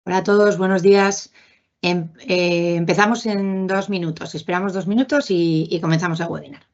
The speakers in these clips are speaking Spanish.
Hola a todos, buenos días. Empezamos en 2 minutos. Esperamos 2 minutos y comenzamos el webinar.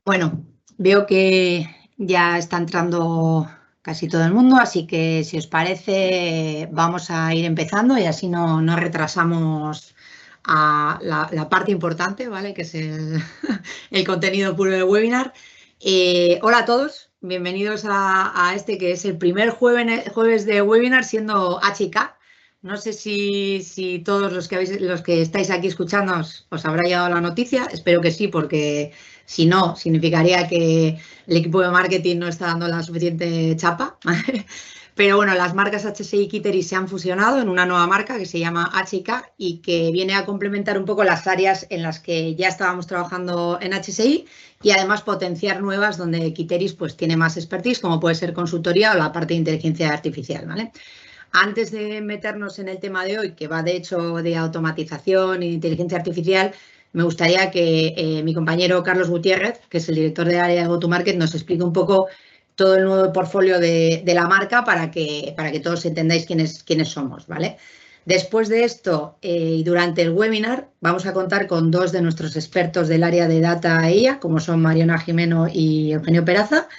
Bueno, veo que ya está entrando casi todo el mundo, así que si os parece vamos a ir empezando y así no retrasamos a la parte importante, ¿vale? Que es el contenido puro del webinar. Hola a todos, bienvenidos a este que es el primer jueves de webinar siendo HK. No sé si todos los que estáis aquí escuchándonos os habrá llegado la noticia, espero que sí, porque si no, significaría que el equipo de marketing no está dando la suficiente chapa. Pero bueno, las marcas HSI y Kittery se han fusionado en una nueva marca que se llama HK y que viene a complementar un poco las áreas en las que ya estábamos trabajando en HSI y además potenciar nuevas donde Kittery pues tiene más expertise, como puede ser consultoría o la parte de inteligencia artificial, ¿vale? Antes de meternos en el tema de hoy, que va de hecho de automatización y de inteligencia artificial, me gustaría que mi compañero Carlos Gutiérrez, que es el director de área de Go-to-Market, nos explique un poco todo el nuevo portfolio de la marca para que todos entendáis quiénes somos, ¿vale? Después de esto y durante el webinar vamos a contar con dos de nuestros expertos del área de Data IA, como son Mariona Jimeno y Eugenio Peraza,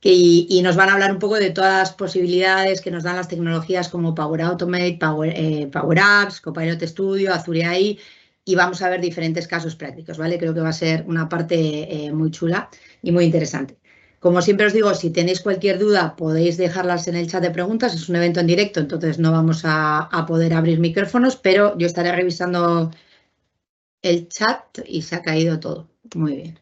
y nos van a hablar un poco de todas las posibilidades que nos dan las tecnologías como Power Automate, Power Apps, Copilot Studio, Azure AI, y vamos a ver diferentes casos prácticos, ¿vale? Creo que va a ser una parte muy chula y muy interesante. Como siempre os digo, si tenéis cualquier duda podéis dejarlas en el chat de preguntas, es un evento en directo, entonces no vamos a poder abrir micrófonos, pero yo estaré revisando el chat y se ha caído todo. Muy bien.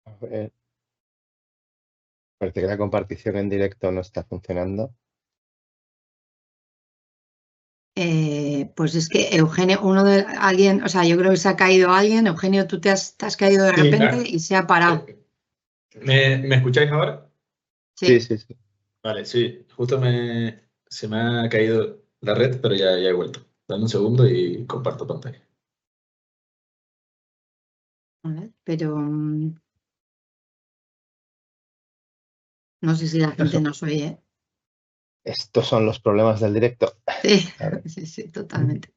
A ver, parece que la compartición en directo no está funcionando. Pues es que Eugenio, alguien, o sea, yo creo que se ha caído alguien. Eugenio, tú te has caído de repente y se ha parado. ¿Me escucháis ahora? Sí. Vale, sí, justo se me ha caído la red, pero ya he vuelto. Dame un segundo y comparto pantalla. A ver, pero no sé si la gente nos oye. Estos son los problemas del directo. Sí, totalmente.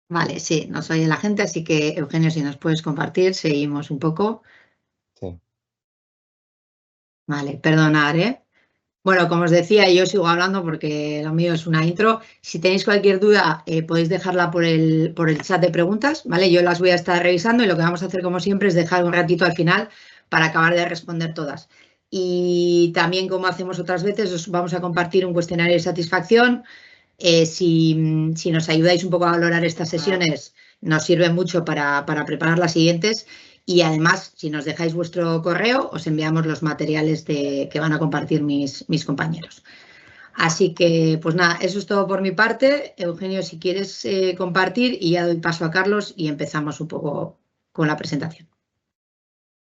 Vale, sí, nos oye la gente, así que Eugenio, si nos puedes compartir, seguimos un poco. Sí. Vale, perdonad, ¿eh? Bueno, como os decía, yo sigo hablando porque lo mío es una intro. Si tenéis cualquier duda, podéis dejarla por el chat de preguntas, ¿vale? Yo las voy a estar revisando y lo que vamos a hacer, como siempre, es dejar un ratito al final para acabar de responder todas. Y también, como hacemos otras veces, os vamos a compartir un cuestionario de satisfacción. Si nos ayudáis un poco a valorar estas sesiones, nos sirve mucho para preparar las siguientes. Y además, si nos dejáis vuestro correo, os enviamos los materiales que van a compartir mis compañeros. Así que, pues nada, eso es todo por mi parte. Eugenio, si quieres compartir, y ya doy paso a Carlos y empezamos un poco con la presentación.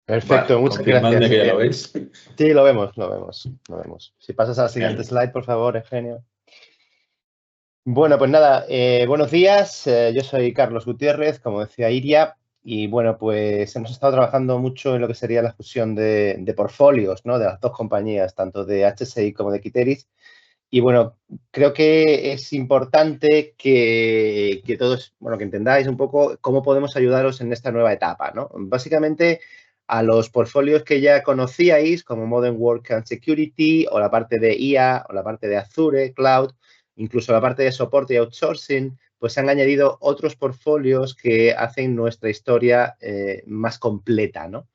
Perfecto, Vale, muchas gracias. que ya lo veis. Sí, lo vemos. Si pasas a la siguiente slide, por favor, Eugenio. Bueno, pues nada, buenos días. Yo soy Carlos Gutiérrez, como decía Iria, y bueno, pues hemos estado trabajando mucho en lo que sería la fusión de portfolios, ¿no? De las dos compañías, tanto de HSI como de Quiteris. Y bueno, creo que es importante que todos, bueno, que entendáis un poco cómo podemos ayudaros en esta nueva etapa, ¿no? Básicamente, a los portfolios que ya conocíais, como Modern Work and Security, o la parte de IA, o la parte de Azure, Cloud, incluso la parte de soporte y outsourcing, pues se han añadido otros portfolios que hacen nuestra historia más completa, ¿no?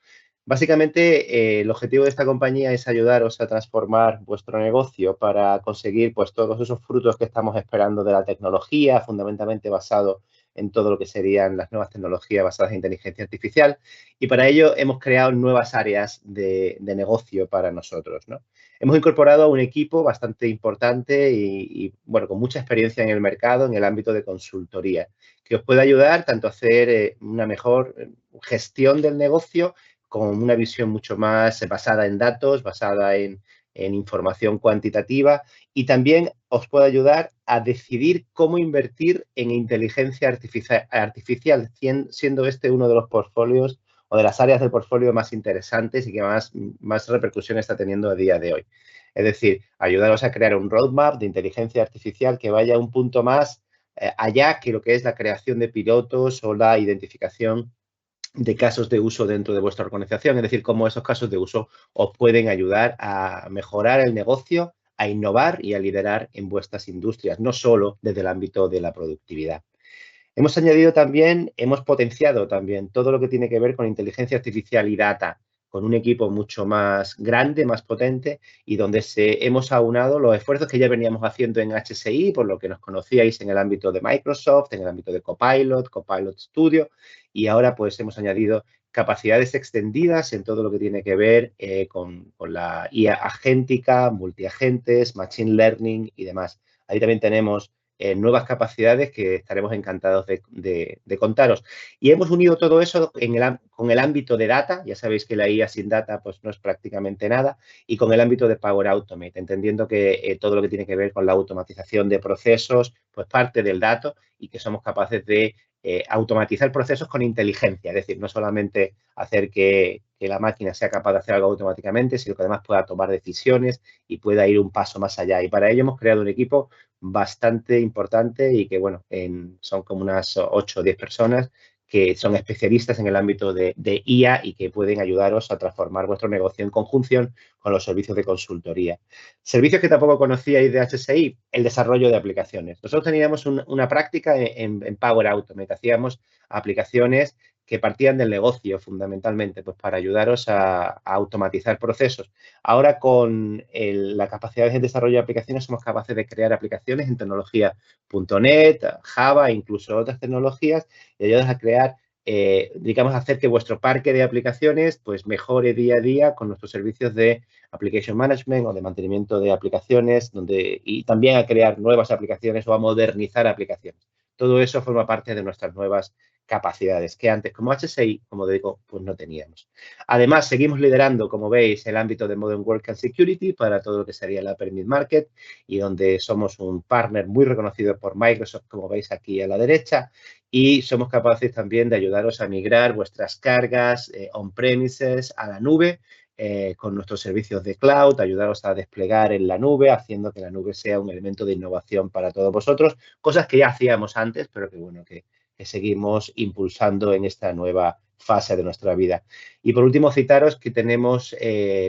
Básicamente, el objetivo de esta compañía es ayudaros a transformar vuestro negocio para conseguir pues, todos esos frutos que estamos esperando de la tecnología, fundamentalmente basado en todo lo que serían las nuevas tecnologías basadas en inteligencia artificial. Y para ello hemos creado nuevas áreas de negocio para nosotros, ¿no? Hemos incorporado a un equipo bastante importante y, bueno, con mucha experiencia en el mercado, en el ámbito de consultoría, que os puede ayudar tanto a hacer una mejor gestión del negocio, con una visión mucho más basada en datos, basada en información cuantitativa, y también os puede ayudar a decidir cómo invertir en inteligencia artificial, siendo este uno de los portfolios o de las áreas del portfolio más interesantes y que más repercusión está teniendo a día de hoy. Es decir, ayudaros a crear un roadmap de inteligencia artificial que vaya un punto más allá que lo que es la creación de pilotos o la identificación de casos de uso dentro de vuestra organización, es decir, cómo esos casos de uso os pueden ayudar a mejorar el negocio, a innovar y a liderar en vuestras industrias, no solo desde el ámbito de la productividad. Hemos añadido también, hemos potenciado también todo lo que tiene que ver con inteligencia artificial y data, con un equipo mucho más grande, más potente, y donde hemos aunado los esfuerzos que ya veníamos haciendo en HSI, por lo que nos conocíais en el ámbito de Microsoft, en el ámbito de Copilot, Copilot Studio, y ahora pues hemos añadido capacidades extendidas en todo lo que tiene que ver con la IA agéntica, multiagentes, machine learning y demás. Ahí también tenemos nuevas capacidades que estaremos encantados de contaros. Y hemos unido todo eso con el ámbito de data, ya sabéis que la IA sin data pues no es prácticamente nada, y con el ámbito de Power Automate, entendiendo que todo lo que tiene que ver con la automatización de procesos pues parte del dato y que somos capaces de automatizar procesos con inteligencia, es decir, no solamente hacer que la máquina sea capaz de hacer algo automáticamente, sino que además pueda tomar decisiones y pueda ir un paso más allá. Y para ello hemos creado un equipo bastante importante y que, bueno, son como unas 8 o 10 personas que son especialistas en el ámbito de IA y que pueden ayudaros a transformar vuestro negocio en conjunción con los servicios de consultoría. Servicios que tampoco conocíais de HSI, el desarrollo de aplicaciones. Nosotros teníamos una práctica en Power Automate, hacíamos aplicaciones que partían del negocio fundamentalmente, pues para ayudaros a automatizar procesos. Ahora con la capacidad de desarrollo de aplicaciones somos capaces de crear aplicaciones en tecnología .NET, Java, incluso otras tecnologías, y ayudaros a crear, digamos, hacer que vuestro parque de aplicaciones pues mejore día a día con nuestros servicios de application management o de mantenimiento de aplicaciones, y también a crear nuevas aplicaciones o a modernizar aplicaciones. Todo eso forma parte de nuestras nuevas capacidades que antes, como HSI, como digo, pues no teníamos. Además, seguimos liderando, como veis, el ámbito de Modern Work and Security para todo lo que sería la Permit Market y donde somos un partner muy reconocido por Microsoft, como veis aquí a la derecha, y somos capaces también de ayudaros a migrar vuestras cargas on-premises a la nube con nuestros servicios de cloud, ayudaros a desplegar en la nube, haciendo que la nube sea un elemento de innovación para todos vosotros, cosas que ya hacíamos antes, pero que, bueno, que seguimos impulsando en esta nueva fase de nuestra vida. Y por último, citaros que tenemos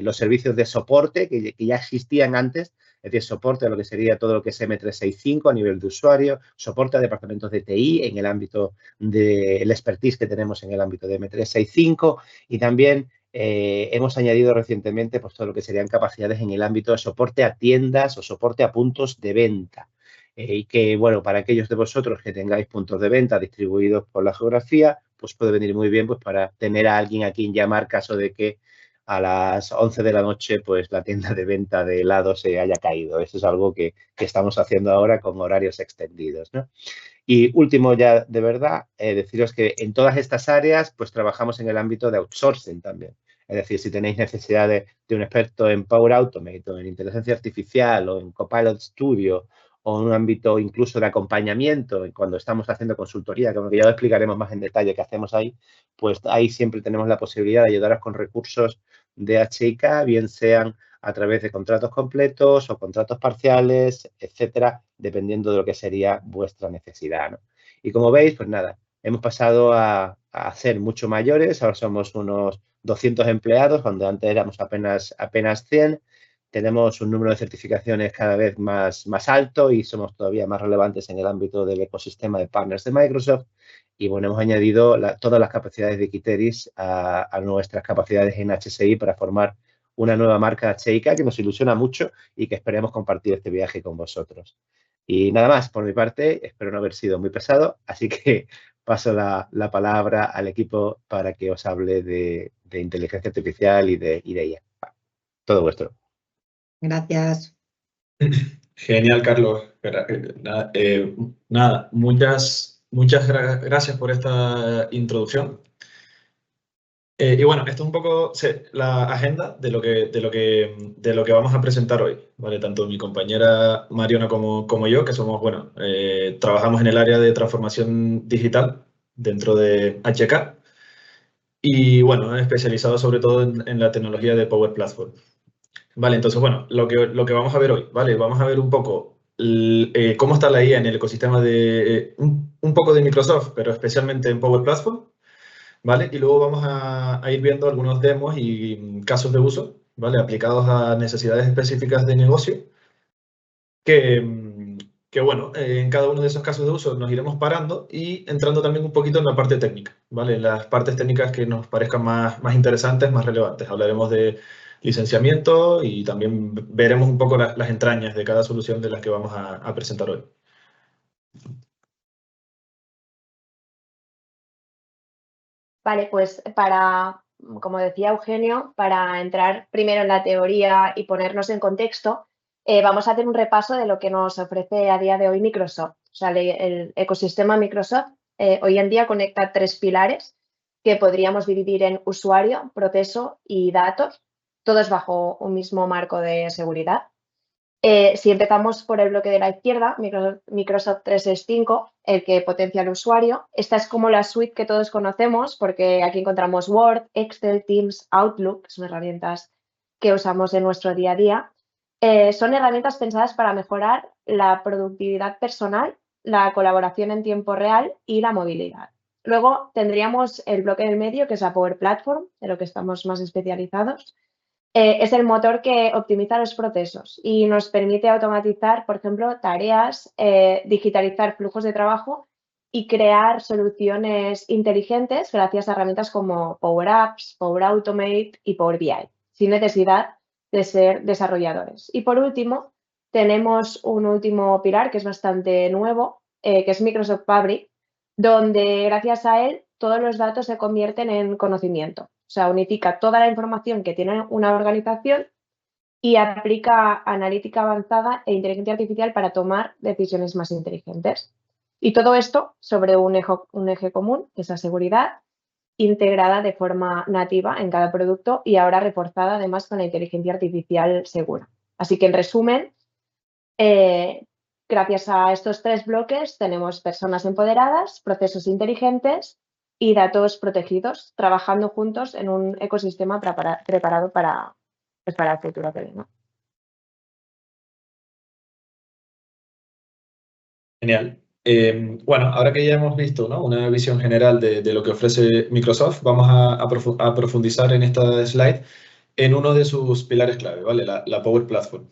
los servicios de soporte que ya existían antes, es decir, soporte a lo que sería todo lo que es M365 a nivel de usuario, soporte a departamentos de TI en el ámbito del expertise que tenemos en el ámbito de M365 y también hemos añadido recientemente pues, todo lo que serían capacidades en el ámbito de soporte a tiendas o soporte a puntos de venta. Y que, bueno, para aquellos de vosotros que tengáis puntos de venta distribuidos por la geografía, pues puede venir muy bien pues para tener a alguien a quien llamar caso de que a las 11 de la noche pues la tienda de venta de helado se haya caído. Eso es algo que estamos haciendo ahora con horarios extendidos, ¿no? Y último ya de verdad, deciros que en todas estas áreas pues trabajamos en el ámbito de outsourcing también. Es decir, si tenéis necesidad de un experto en Power Automate o en inteligencia artificial o en Copilot Studio o en un ámbito incluso de acompañamiento, cuando estamos haciendo consultoría, como que ya lo explicaremos más en detalle qué hacemos ahí, pues ahí siempre tenemos la posibilidad de ayudaros con recursos de HIK, bien sean a través de contratos completos o contratos parciales, etcétera, dependiendo de lo que sería vuestra necesidad, ¿no? Y como veis, pues nada, hemos pasado a ser mucho mayores, ahora somos unos 200 empleados, cuando antes éramos apenas 100. Tenemos un número de certificaciones cada vez más alto y somos todavía más relevantes en el ámbito del ecosistema de partners de Microsoft. Y bueno, hemos añadido todas las capacidades de Quiteris a nuestras capacidades en HSI para formar una nueva marca HIK que nos ilusiona mucho y que esperemos compartir este viaje con vosotros. Y nada más, por mi parte, espero no haber sido muy pesado, así que paso la palabra al equipo para que os hable de inteligencia artificial y de IA. Todo vuestro. Gracias. Genial, Carlos. Nada, muchas gracias por esta introducción. Y bueno, esto es un poco la agenda de lo que vamos a presentar hoy, ¿vale? Tanto mi compañera Mariona como yo, que somos, bueno, trabajamos en el área de transformación digital dentro de HK y, bueno, especializado sobre todo en la tecnología de Power Platform. Vale, entonces, bueno, lo que vamos a ver hoy, ¿vale? Vamos a ver un poco cómo está la IA en el ecosistema de un poco de Microsoft, pero especialmente en Power Platform, ¿vale? Y luego vamos a ir viendo algunos demos y casos de uso, ¿vale? Aplicados a necesidades específicas de negocio, que bueno, en cada uno de esos casos de uso nos iremos parando y entrando también un poquito en la parte técnica, ¿vale? Las partes técnicas que nos parezcan más interesantes, más relevantes. Hablaremos de licenciamiento y también veremos un poco las entrañas de cada solución de las que vamos a presentar hoy. Vale, pues como decía Eugenio, para entrar primero en la teoría y ponernos en contexto, vamos a hacer un repaso de lo que nos ofrece a día de hoy Microsoft. O sea, el ecosistema Microsoft hoy en día conecta 3 pilares que podríamos dividir en usuario, proceso y datos, todos bajo un mismo marco de seguridad. Si empezamos por el bloque de la izquierda, Microsoft 365, el que potencia al usuario. Esta es como la suite que todos conocemos porque aquí encontramos Word, Excel, Teams, Outlook, que son herramientas que usamos en nuestro día a día. Son herramientas pensadas para mejorar la productividad personal, la colaboración en tiempo real y la movilidad. Luego tendríamos el bloque del medio, que es la Power Platform, de lo que estamos más especializados. Es el motor que optimiza los procesos y nos permite automatizar, por ejemplo, tareas, digitalizar flujos de trabajo y crear soluciones inteligentes gracias a herramientas como Power Apps, Power Automate y Power BI, sin necesidad de ser desarrolladores. Y por último, tenemos un último pilar que es bastante nuevo, que es Microsoft Fabric, donde gracias a él todos los datos se convierten en conocimiento. O sea, unifica toda la información que tiene una organización y aplica analítica avanzada e inteligencia artificial para tomar decisiones más inteligentes. Y todo esto sobre un eje común, que es la seguridad, integrada de forma nativa en cada producto y ahora reforzada además con la inteligencia artificial segura. Así que, en resumen, gracias a estos 3 bloques tenemos personas empoderadas, procesos inteligentes y datos protegidos, trabajando juntos en un ecosistema preparado para el futuro que viene. Genial. Bueno, ahora que ya hemos visto, ¿no?, una visión general de lo que ofrece Microsoft, vamos a profundizar en esta slide en uno de sus pilares clave, ¿vale? La Power Platform.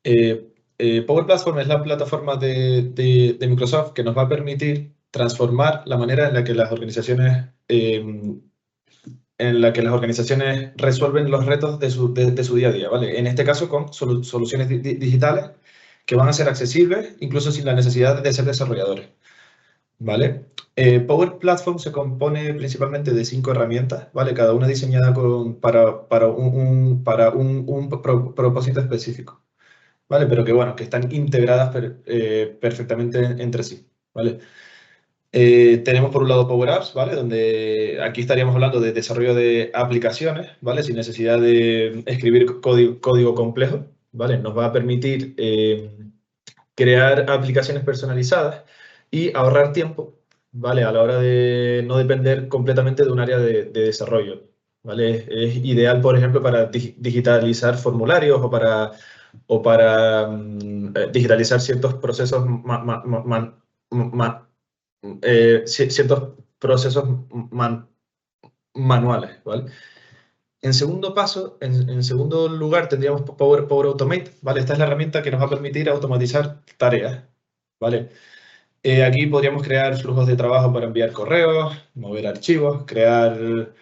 Power Platform es la plataforma de Microsoft que nos va a permitir transformar la manera en la que las organizaciones resuelven los retos de su día a día, ¿vale? En este caso con soluciones digitales que van a ser accesibles incluso sin la necesidad de ser desarrolladores, ¿vale? Power Platform se compone principalmente de 5 herramientas, ¿vale? Cada una diseñada para un propósito específico, ¿vale? Pero que, bueno, que están integradas perfectamente entre sí, ¿vale? Tenemos por un lado Power Apps, ¿vale? Donde aquí estaríamos hablando de desarrollo de aplicaciones, ¿vale? Sin necesidad de escribir código complejo, ¿vale? Nos va a permitir crear aplicaciones personalizadas y ahorrar tiempo, ¿vale? A la hora de no depender completamente de un área de desarrollo, ¿vale? Es ideal, por ejemplo, para digitalizar formularios o para digitalizar ciertos procesos manuales, ¿vale? En segundo lugar, tendríamos Power Automate, ¿vale? Esta es la herramienta que nos va a permitir automatizar tareas, ¿vale? Aquí podríamos crear flujos de trabajo para enviar correos, mover archivos, crear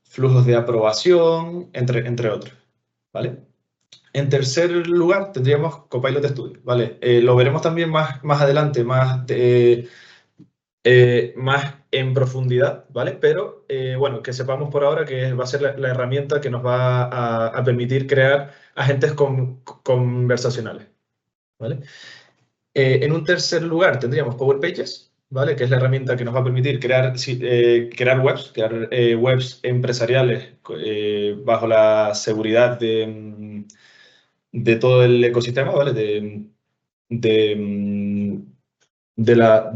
flujos de aprobación, entre otros, ¿vale? En tercer lugar, tendríamos Copilot Studio, ¿vale? Lo veremos también más adelante, más en profundidad, ¿vale? Pero, bueno, que sepamos por ahora que va a ser la herramienta que nos va a permitir crear agentes conversacionales, ¿vale? En un tercer lugar tendríamos Power Pages, ¿vale? Que es la herramienta que nos va a permitir crear webs empresariales bajo la seguridad de todo el ecosistema, ¿vale? De la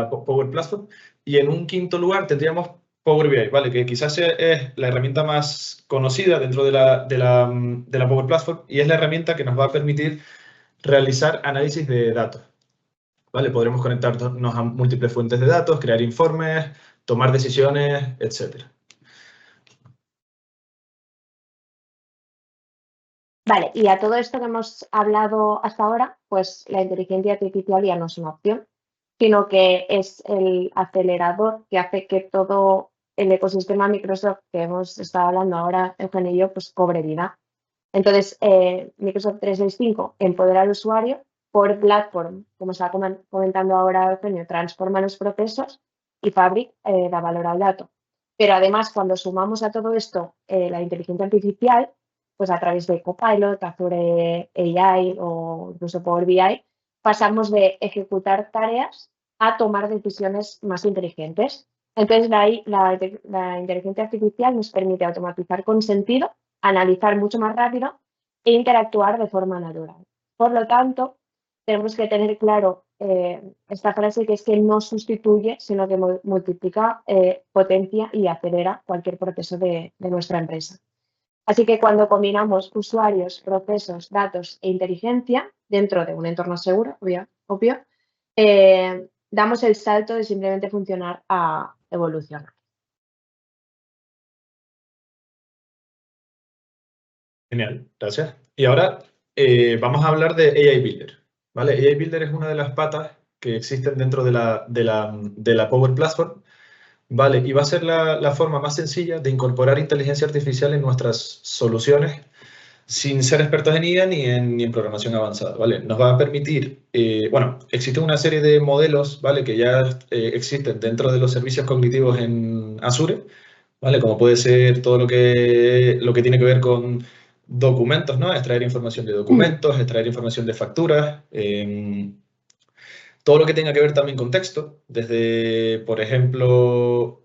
Power Platform. Y en un quinto lugar tendríamos Power BI, ¿vale? Que quizás es la herramienta más conocida dentro de la Power Platform y es la herramienta que nos va a permitir realizar análisis de datos, ¿vale? Podremos conectarnos a múltiples fuentes de datos, crear informes, tomar decisiones, etc. Vale, y a todo esto que hemos hablado hasta ahora, pues la inteligencia artificial ya no es una opción, sino que es el acelerador que hace que todo el ecosistema Microsoft que hemos estado hablando ahora, Eugenio y yo, pues cobre vida. Entonces, Microsoft 365 empodera al usuario, Power Platform, como está comentando ahora Eugenio, transforma los procesos y Fabric da valor al dato. Pero además, cuando sumamos a todo esto la inteligencia artificial, pues a través de Copilot, Azure AI o incluso Power BI, pasamos de ejecutar tareas a tomar decisiones más inteligentes. Entonces, la inteligencia artificial nos permite automatizar con sentido, analizar mucho más rápido e interactuar de forma natural. Por lo tanto, tenemos que tener claro esta frase que es que no sustituye, sino que multiplica, potencia y acelera cualquier proceso de nuestra empresa. Así que cuando combinamos usuarios, procesos, datos e inteligencia dentro de un entorno seguro, obvio, damos el salto de simplemente funcionar a evolucionar. Genial, gracias. Y ahora vamos a hablar de AI Builder, ¿vale? AI Builder es una de las patas que existen dentro de la Power Platform, ¿vale? Y va a ser la forma más sencilla de incorporar inteligencia artificial en nuestras soluciones sin ser expertos en IA ni en programación avanzada, ¿vale? Nos va a permitir, bueno, existe una serie de modelos, ¿vale? Que ya existen dentro de los servicios cognitivos en Azure, ¿vale? Como puede ser todo lo que tiene que ver con documentos, ¿no? Extraer información de documentos, extraer información de facturas, todo lo que tenga que ver también con texto, desde, por ejemplo,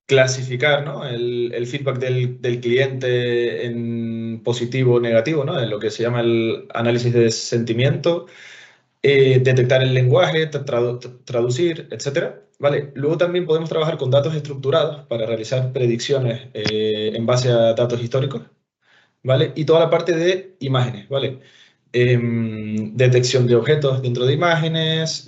clasificar, ¿no? el feedback del cliente en positivo o negativo, ¿no? En lo que se llama el análisis de sentimiento, detectar el lenguaje, traducir, etcétera, ¿vale? Luego también podemos trabajar con datos estructurados para realizar predicciones en base a datos históricos, ¿vale? Y toda la parte de imágenes, ¿vale? Detección de objetos dentro de imágenes,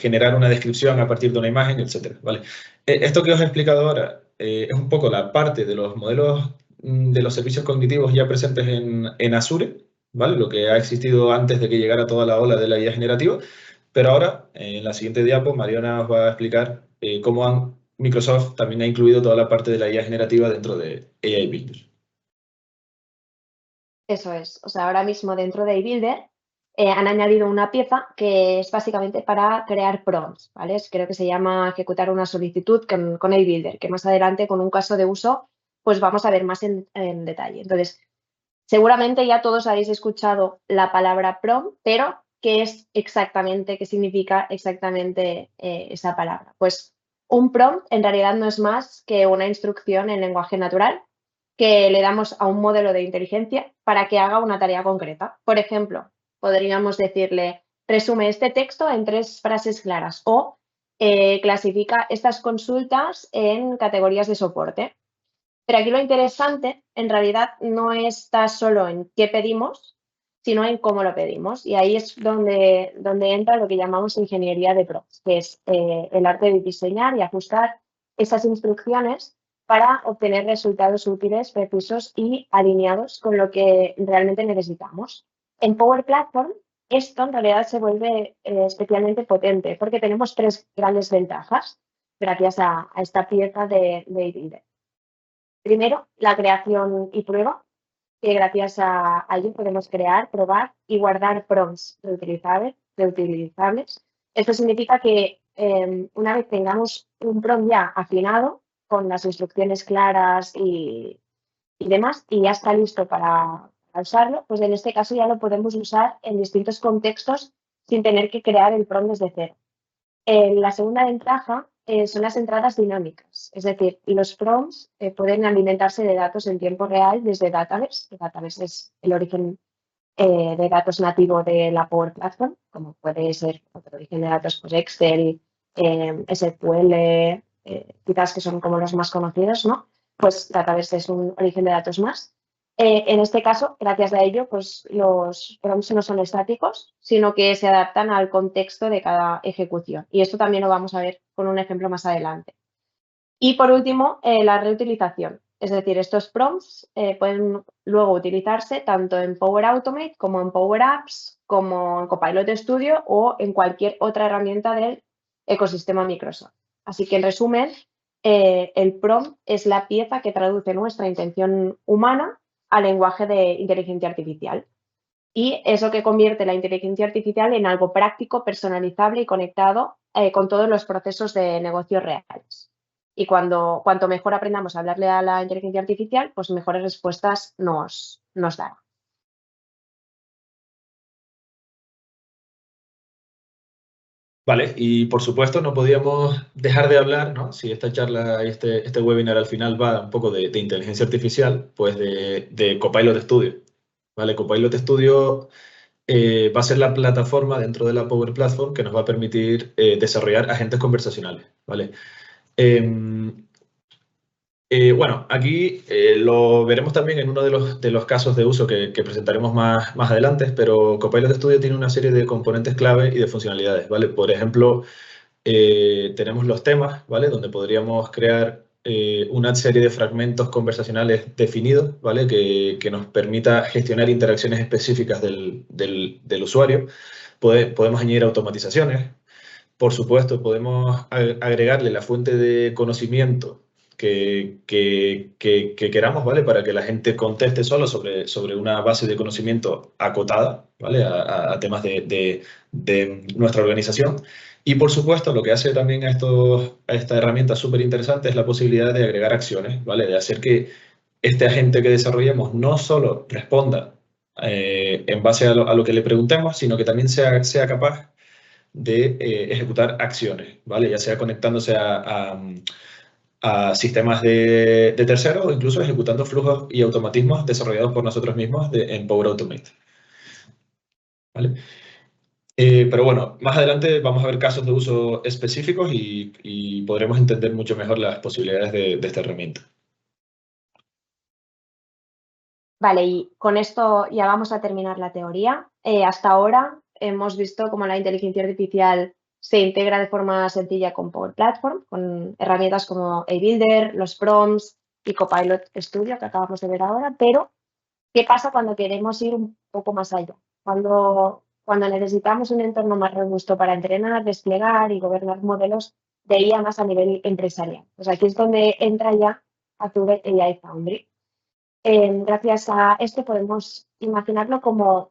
generar una descripción a partir de una imagen, etcétera, ¿vale? Esto que os he explicado ahora es un poco la parte de los modelos de los servicios cognitivos ya presentes en Azure, ¿vale? Lo que ha existido antes de que llegara toda la ola de la IA generativa, pero ahora, en la siguiente diapo, Mariana os va a explicar cómo Microsoft también ha incluido toda la parte de la IA generativa dentro de AI Builder. Eso es. O sea, ahora mismo dentro de iBuilder han añadido una pieza que es básicamente para crear prompts, ¿vale? Creo que se llama ejecutar una solicitud con iBuilder, que más adelante con un caso de uso pues vamos a ver más en detalle. Entonces, seguramente ya todos habéis escuchado la palabra prompt, pero ¿qué es exactamente, qué significa exactamente esa palabra? Pues un prompt en realidad no es más que una instrucción en lenguaje natural que le damos a un modelo de inteligencia para que haga una tarea concreta. Por ejemplo, podríamos decirle, resume este texto en 3 frases claras o clasifica estas consultas en categorías de soporte. Pero aquí lo interesante, en realidad, no está solo en qué pedimos, sino en cómo lo pedimos. Y ahí es donde entra lo que llamamos ingeniería de prompts, que es el arte de diseñar y ajustar esas instrucciones para obtener resultados útiles, precisos y alineados con lo que realmente necesitamos. En Power Platform, esto en realidad se vuelve especialmente potente porque tenemos 3 grandes ventajas gracias a esta pieza de eBuilder. Primero, la creación y prueba, que gracias a ello podemos crear, probar y guardar prompts reutilizables. Esto significa que una vez tengamos un prompt ya afinado, con las instrucciones claras y demás, y ya está listo para usarlo, pues en este caso ya lo podemos usar en distintos contextos sin tener que crear el prompt desde cero. La segunda ventaja son las entradas dinámicas, es decir, los prompts pueden alimentarse de datos en tiempo real desde Dataverse. Dataverse es el origen de datos nativo de la Power Platform, como puede ser otro origen de datos, pues Excel, SQL, quizás que son como los más conocidos, ¿no? Pues Dataverse es un origen de datos más. En este caso, gracias a ello, pues los prompts no son estáticos, sino que se adaptan al contexto de cada ejecución. Y esto también lo vamos a ver con un ejemplo más adelante. Y por último, la reutilización. Es decir, estos prompts pueden luego utilizarse tanto en Power Automate como en Power Apps, como en Copilot Studio o en cualquier otra herramienta del ecosistema Microsoft. Así que, en resumen, el prompt es la pieza que traduce nuestra intención humana al lenguaje de inteligencia artificial. Y eso que convierte la inteligencia artificial en algo práctico, personalizable y conectado con todos los procesos de negocio reales. Y cuanto mejor aprendamos a hablarle a la inteligencia artificial, pues mejores respuestas nos dará. Vale, y por supuesto no podíamos dejar de hablar, ¿no? Si esta charla y este webinar al final va un poco de inteligencia artificial, pues de Copilot Studio. ¿Vale? Copilot Studio va a ser la plataforma dentro de la Power Platform que nos va a permitir desarrollar agentes conversacionales, ¿vale? Bueno, aquí lo veremos también en uno de los casos de uso que presentaremos más adelante, pero Copilot Studio tiene una serie de componentes clave y de funcionalidades, ¿vale? Por ejemplo, tenemos los temas, ¿vale? Donde podríamos crear una serie de fragmentos conversacionales definidos, ¿vale? Que nos permita gestionar interacciones específicas del usuario. Podemos añadir automatizaciones. Por supuesto, podemos agregarle la fuente de conocimiento que queramos, ¿vale? Para que la gente conteste solo sobre una base de conocimiento acotada, ¿vale? A temas de nuestra organización. Y por supuesto, lo que hace también a esta herramienta súper interesante es la posibilidad de agregar acciones, ¿vale? De hacer que este agente que desarrollemos no solo responda en base a lo que le preguntemos, sino que también sea capaz de ejecutar acciones, ¿vale? Ya sea conectándose a sistemas de terceros o incluso ejecutando flujos y automatismos desarrollados por nosotros mismos en Power Automate. ¿Vale? Pero bueno, más adelante vamos a ver casos de uso específicos y podremos entender mucho mejor las posibilidades de esta herramienta. Vale, y con esto ya vamos a terminar la teoría. Hasta ahora hemos visto cómo la inteligencia artificial se integra de forma sencilla con Power Platform, con herramientas como eBuilder, los prompts y Copilot Studio, que acabamos de ver ahora, pero ¿qué pasa cuando queremos ir un poco más allá? Cuando necesitamos un entorno más robusto para entrenar, desplegar y gobernar modelos de IA más a nivel empresarial. Pues aquí es donde entra ya Azure AI Foundry. Gracias a esto podemos imaginarlo como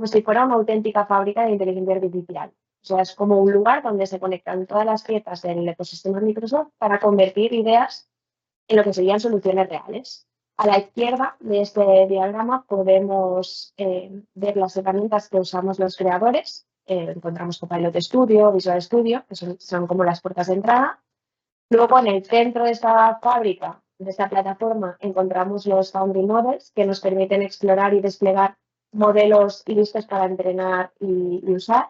si fuera una auténtica fábrica de inteligencia artificial. O sea, es como un lugar donde se conectan todas las piezas del ecosistema Microsoft para convertir ideas en lo que serían soluciones reales. A la izquierda de este diagrama podemos ver las herramientas que usamos los creadores. Encontramos Copilot Studio, Visual Studio, que son como las puertas de entrada. Luego, en el centro de esta fábrica, esta plataforma encontramos los Foundry Models, que nos permiten explorar y desplegar modelos listos para entrenar y usar.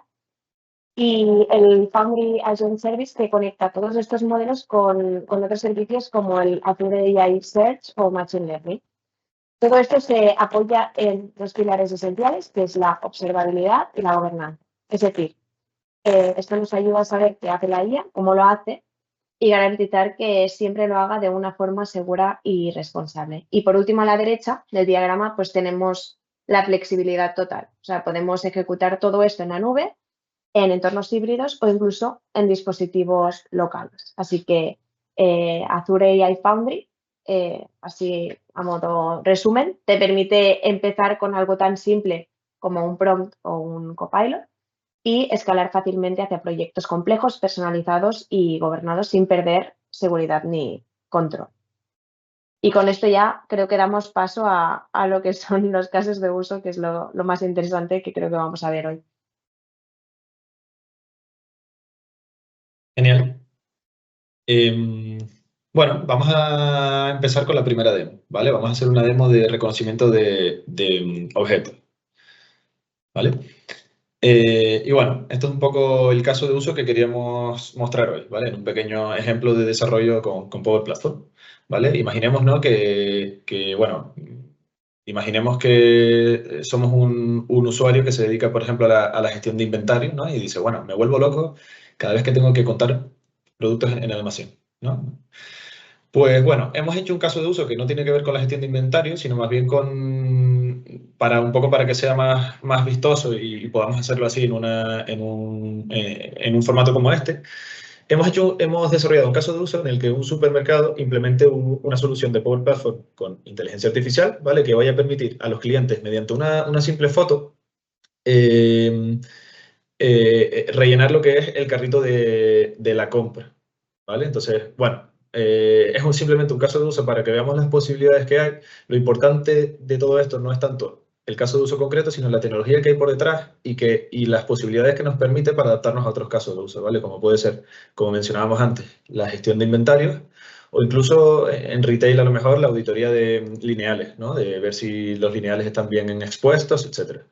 Y el Foundry Agent Service, que conecta todos estos modelos con otros servicios como el Azure AI Search o Machine Learning. Todo esto se apoya en dos pilares esenciales, que es la observabilidad y la gobernanza. Es decir, esto nos ayuda a saber qué hace la IA, cómo lo hace, y garantizar que siempre lo haga de una forma segura y responsable. Y por último, a la derecha del diagrama, pues tenemos la flexibilidad total. O sea, podemos ejecutar todo esto en la nube, en entornos híbridos o incluso en dispositivos locales. Así que Azure AI Foundry, así a modo resumen, te permite empezar con algo tan simple como un prompt o un copilot y escalar fácilmente hacia proyectos complejos, personalizados y gobernados sin perder seguridad ni control. Y con esto ya creo que damos paso a lo que son los casos de uso, que es lo más interesante que creo que vamos a ver hoy. Genial. Bueno, vamos a empezar con la primera demo, ¿vale? Vamos a hacer una demo de reconocimiento de objetos, ¿vale? Y bueno, esto es un poco el caso de uso que queríamos mostrar hoy, ¿vale? En un pequeño ejemplo de desarrollo con Power Platform, ¿vale? Imaginemos, ¿no? Bueno, imaginemos que somos un usuario que se dedica, por ejemplo, a la gestión de inventario, ¿no? Y dice, bueno, me vuelvo loco cada vez que tengo que contar productos en almacén, ¿no? Pues bueno, hemos hecho un caso de uso que no tiene que ver con la gestión de inventario, sino más bien para que sea más vistoso y podamos hacerlo así en un formato como este. Hemos desarrollado un caso de uso en el que un supermercado implemente una solución de Power Platform con inteligencia artificial, ¿vale? Que vaya a permitir a los clientes, mediante una simple foto, rellenar lo que es el carrito de la compra, ¿vale? Entonces, bueno, es simplemente un caso de uso para que veamos las posibilidades que hay. Lo importante de todo esto no es tanto el caso de uso concreto, sino la tecnología que hay por detrás y las posibilidades que nos permite para adaptarnos a otros casos de uso, ¿vale? Como puede ser, como mencionábamos antes, la gestión de inventarios o incluso en retail a lo mejor la auditoría de lineales, ¿no? De ver si los lineales están bien expuestos, etcétera.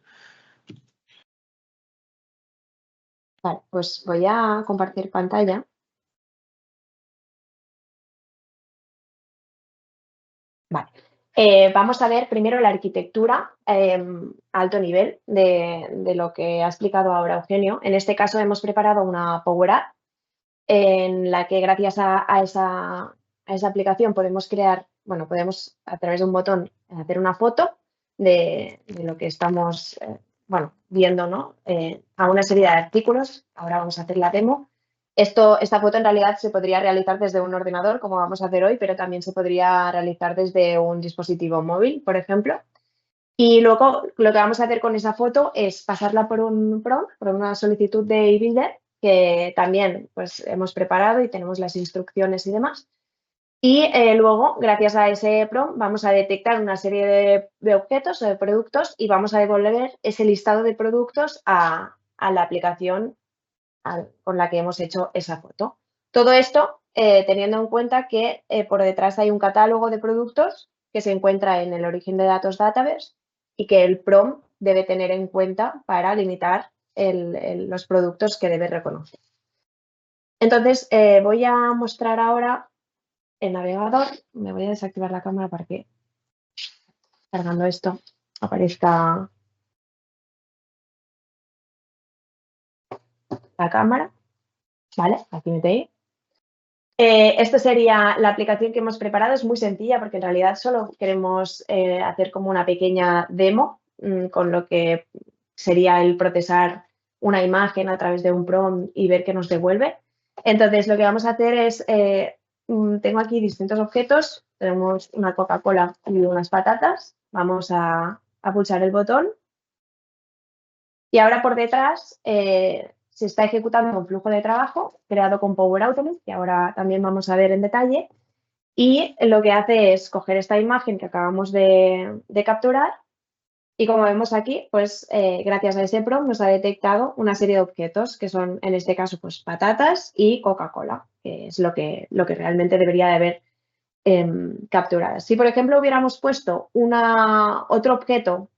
Vale, pues voy a compartir pantalla. Vale. Vamos a ver primero la arquitectura a alto nivel de lo que ha explicado ahora Eugenio. En este caso hemos preparado una Power App en la que gracias a esa aplicación podemos crear, bueno, podemos a través de un botón hacer una foto de lo que estamos viendo, ¿no? A una serie de artículos. Ahora vamos a hacer la demo. Esta foto en realidad se podría realizar desde un ordenador, como vamos a hacer hoy, pero también se podría realizar desde un dispositivo móvil, por ejemplo. Y luego lo que vamos a hacer con esa foto es pasarla por un prompt, por una solicitud de eBuilder, que también pues, hemos preparado y tenemos las instrucciones y demás. Y luego, gracias a ese prompt, vamos a detectar una serie de objetos o de productos y vamos a devolver ese listado de productos a la aplicación con la que hemos hecho esa foto. Todo esto teniendo en cuenta que por detrás hay un catálogo de productos que se encuentra en el origen de datos database y que el prompt debe tener en cuenta para limitar los productos que debe reconocer. Entonces, voy a mostrar ahora el navegador. Me voy a desactivar la cámara para que, cargando esto, aparezca la cámara. Vale, aquí me tenéis. Esto sería la aplicación que hemos preparado. Es muy sencilla porque en realidad solo queremos hacer como una pequeña demo con lo que sería el procesar una imagen a través de un prompt y ver qué nos devuelve. Entonces, lo que vamos a hacer es, tengo aquí distintos objetos. Tenemos una Coca-Cola y unas patatas. Vamos a pulsar el botón. Y ahora por detrás se está ejecutando un flujo de trabajo creado con Power Automate, que ahora también vamos a ver en detalle. Y lo que hace es coger esta imagen que acabamos de capturar y como vemos aquí, pues gracias a ese prompt nos ha detectado una serie de objetos que son, en este caso, pues patatas y Coca-Cola, que es lo que realmente debería de haber capturadas. Si, por ejemplo, hubiéramos puesto otro objeto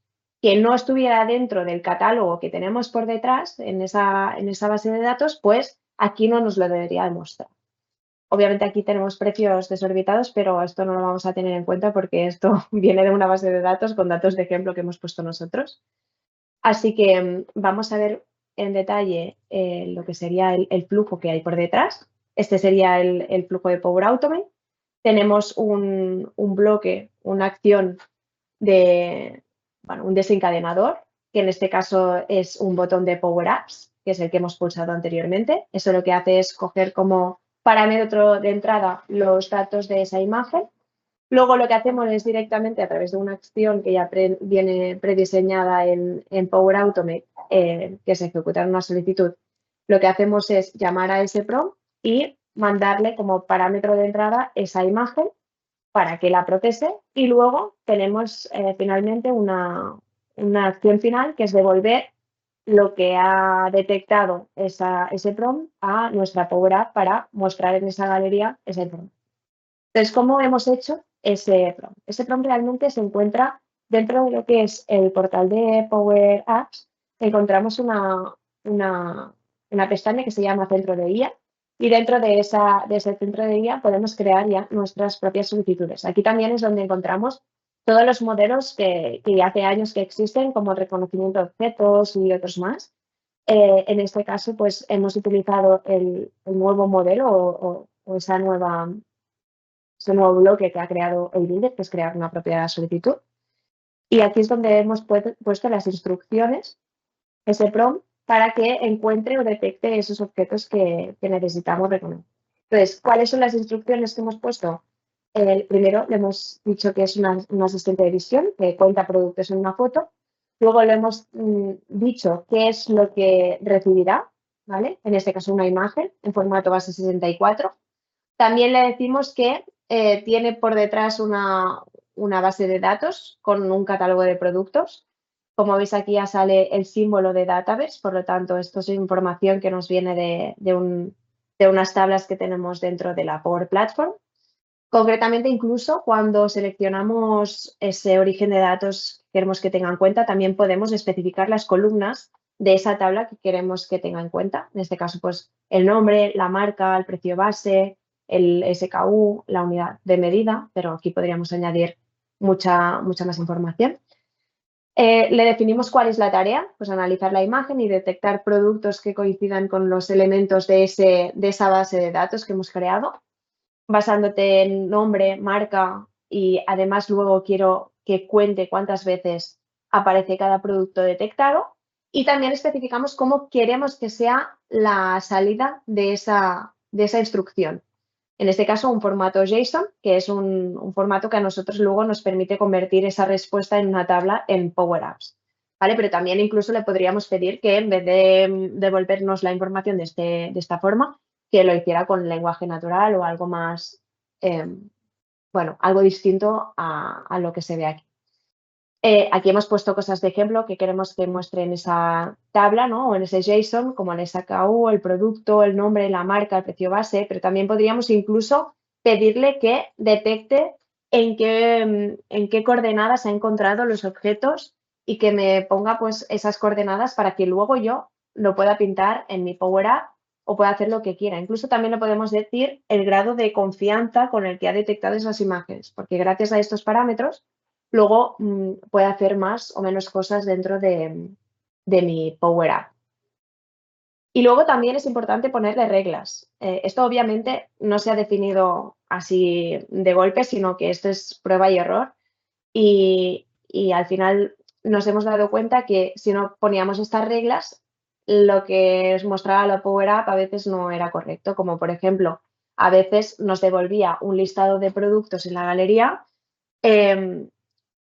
que no estuviera dentro del catálogo que tenemos por detrás en esa base de datos, pues aquí no nos lo debería demostrar. Obviamente aquí tenemos precios desorbitados, pero esto no lo vamos a tener en cuenta porque esto viene de una base de datos con datos de ejemplo que hemos puesto nosotros. Así que vamos a ver en detalle lo que sería el flujo que hay por detrás. Este sería el flujo de Power Automate. Tenemos un bloque, una acción de un desencadenador, que en este caso es un botón de Power Apps, que es el que hemos pulsado anteriormente. Eso lo que hace es coger como parámetro de entrada los datos de esa imagen. Luego lo que hacemos es directamente a través de una acción que ya viene prediseñada en Power Automate, que es ejecutar una solicitud. Lo que hacemos es llamar a ese prompt y mandarle como parámetro de entrada esa imagen para que la procese y luego tenemos finalmente una acción final que es devolver lo que ha detectado ese prompt a nuestra Power App para mostrar en esa galería ese prompt. Entonces, ¿cómo hemos hecho ese prompt? Ese prompt realmente se encuentra dentro de lo que es el portal de Power Apps. Encontramos una pestaña que se llama Centro de IA y dentro de ese centro de IA podemos crear ya nuestras propias solicitudes. Aquí también es donde encontramos todos los modelos que hace años que existen, como reconocimiento de objetos y otros más. En este caso, pues hemos utilizado el nuevo modelo o ese nuevo bloque que ha creado el builder, que es crear una propia solicitud. Y aquí es donde hemos puesto las instrucciones, ese prompt, para que encuentre o detecte esos objetos que necesitamos reconocer. Entonces, ¿cuáles son las instrucciones que hemos puesto? Primero le hemos dicho que es un asistente de visión que cuenta productos en una foto. Luego le hemos dicho qué es lo que recibirá, ¿vale? En este caso una imagen en formato base 64. También le decimos que tiene por detrás una base de datos con un catálogo de productos. Como veis aquí ya sale el símbolo de database, por lo tanto esto es información que nos viene de unas tablas que tenemos dentro de la Power Platform. Concretamente, incluso cuando seleccionamos ese origen de datos que queremos que tenga en cuenta, también podemos especificar las columnas de esa tabla que queremos que tenga en cuenta. En este caso, pues el nombre, la marca, el precio base, el SKU, la unidad de medida, pero aquí podríamos añadir mucha más información. Le definimos cuál es la tarea, pues analizar la imagen y detectar productos que coincidan con los elementos de esa base de datos que hemos creado, basándote en nombre, marca y además luego quiero que cuente cuántas veces aparece cada producto detectado y también especificamos cómo queremos que sea la salida de esa instrucción. En este caso, un formato JSON, que es un formato que a nosotros luego nos permite convertir esa respuesta en una tabla en Power Apps, ¿vale? Pero también incluso le podríamos pedir que en vez de devolvernos la información de esta forma, que lo hiciera con lenguaje natural o algo más, algo distinto a lo que se ve aquí. Aquí hemos puesto cosas de ejemplo que queremos que muestre en esa tabla, ¿no? O en ese JSON, como el SKU, el producto, el nombre, la marca, el precio base, pero también podríamos incluso pedirle que detecte en qué coordenadas ha encontrado los objetos y que me ponga pues esas coordenadas para que luego yo lo pueda pintar en mi Power App o pueda hacer lo que quiera. Incluso también le podemos decir el grado de confianza con el que ha detectado esas imágenes, porque gracias a estos parámetros luego puede hacer más o menos cosas dentro de mi Power App. Y luego también es importante ponerle reglas. Esto obviamente no se ha definido así de golpe, sino que esto es prueba y error. Y al final nos hemos dado cuenta que si no poníamos estas reglas, lo que os mostraba la Power App a veces no era correcto. Como por ejemplo, a veces nos devolvía un listado de productos en la galería,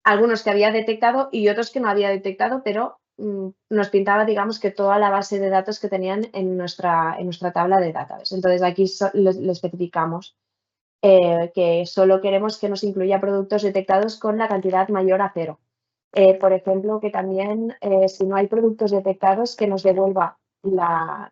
algunos que había detectado y otros que no había detectado, pero nos pintaba, digamos, que toda la base de datos que tenían en nuestra tabla de database. Entonces, aquí le especificamos que solo queremos que nos incluya productos detectados con la cantidad mayor a 0. Por ejemplo, que también, si no hay productos detectados, que nos devuelva la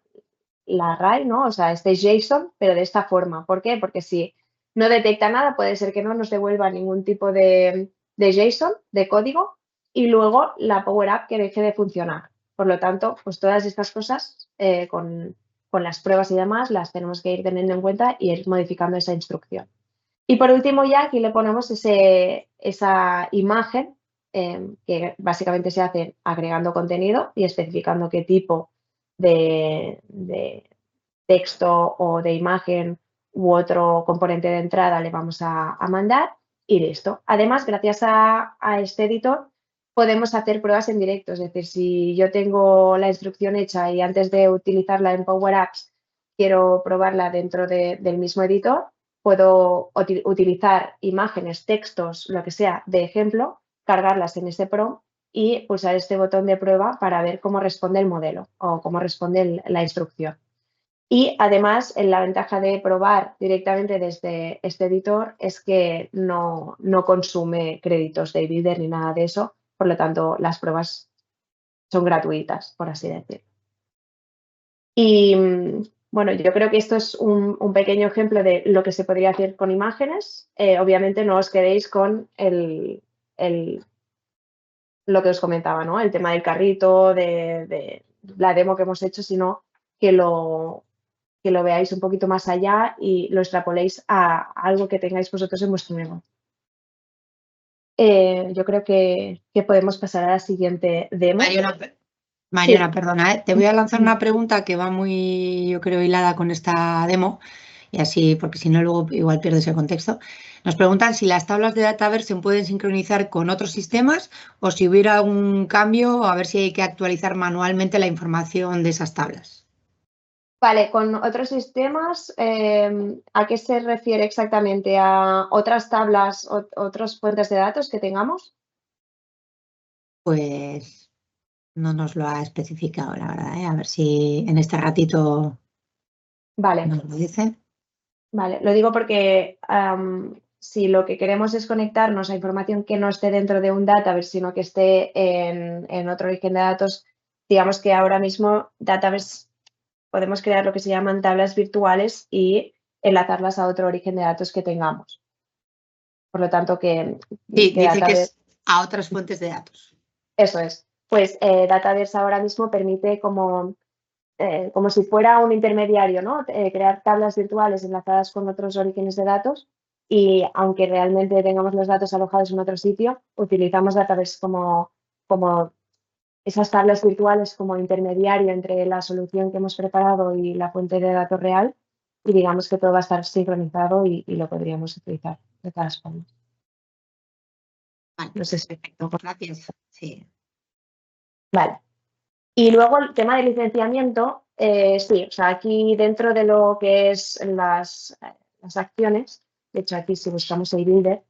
array, ¿no? O sea, este JSON, pero de esta forma. ¿Por qué? Porque si no detecta nada, puede ser que no nos devuelva ningún tipo de JSON, de código, y luego la Power App que deje de funcionar. Por lo tanto, pues todas estas cosas con las pruebas y demás las tenemos que ir teniendo en cuenta y ir modificando esa instrucción. Y por último ya aquí le ponemos esa imagen que básicamente se hace agregando contenido y especificando qué tipo de texto o de imagen u otro componente de entrada le vamos a mandar y listo. Además, gracias a este editor podemos hacer pruebas en directo. Es decir, si yo tengo la instrucción hecha y antes de utilizarla en Power Apps quiero probarla dentro del mismo editor, puedo utilizar imágenes, textos, lo que sea, de ejemplo, cargarlas en ese prompt y pulsar este botón de prueba para ver cómo responde el modelo o cómo responde la instrucción. Y además, la ventaja de probar directamente desde este editor es que no consume créditos de Builder ni nada de eso. Por lo tanto, las pruebas son gratuitas, por así decirlo. Y bueno, yo creo que esto es un pequeño ejemplo de lo que se podría hacer con imágenes. Obviamente no os quedéis con lo que os comentaba, ¿no? El tema del carrito, de la demo que hemos hecho, sino que lo veáis un poquito más allá y lo extrapoléis a algo que tengáis vosotros en vuestro negocio. Yo creo que podemos pasar a la siguiente demo. Mariona, Sí. perdona, te voy a lanzar una pregunta que va muy, yo creo, hilada con esta demo, y así, porque si no, luego igual pierdes el contexto. Nos preguntan si las tablas de Dataverse se pueden sincronizar con otros sistemas o si hubiera algún cambio, a ver si hay que actualizar manualmente la información de esas tablas. Vale, con otros sistemas, ¿a qué se refiere exactamente? ¿A otras tablas, otras fuentes de datos que tengamos? Pues no nos lo ha especificado, la verdad, ¿eh? A ver si en este ratito nos lo dice. Vale, lo digo porque si lo que queremos es conectarnos a información que no esté dentro de un Dataverse, sino que esté en otro origen de datos, digamos que ahora mismo Dataverse podemos crear lo que se llaman tablas virtuales y enlazarlas a otro origen de datos que tengamos. Por lo tanto, Sí, dice que es a otras fuentes de datos. Eso es. Pues Dataverse ahora mismo permite como si fuera un intermediario, ¿no? Crear tablas virtuales enlazadas con otros orígenes de datos y aunque realmente tengamos los datos alojados en otro sitio, utilizamos Dataverse como esas tablas virtuales como intermediario entre la solución que hemos preparado y la fuente de datos real y digamos que todo va a estar sincronizado y lo podríamos utilizar de todas formas. Vale, no sé, perfecto, pues gracias. Sí. Vale. Y luego el tema de licenciamiento, sí, o sea, aquí dentro de lo que es las acciones, de hecho aquí si buscamos el builder,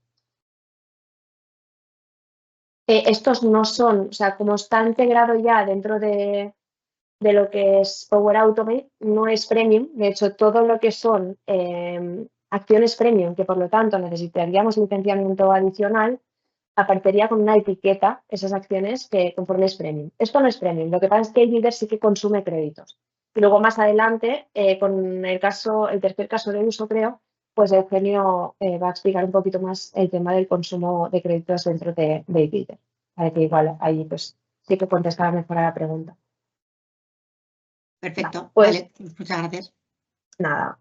estos no son, o sea, como está integrado ya dentro de lo que es Power Automate, no es premium, de hecho todo lo que son acciones premium, que por lo tanto necesitaríamos licenciamiento adicional, aparecería con una etiqueta esas acciones que conforme es premium. Esto no es premium, lo que pasa es que el builder sí que consume créditos. Y luego más adelante, con el tercer caso de uso, creo, pues Eugenio va a explicar un poquito más el tema del consumo de créditos dentro de builder. Para que igual ahí pues sí que contestaba mejor a la pregunta. Perfecto, pues, vale, muchas gracias. Nada.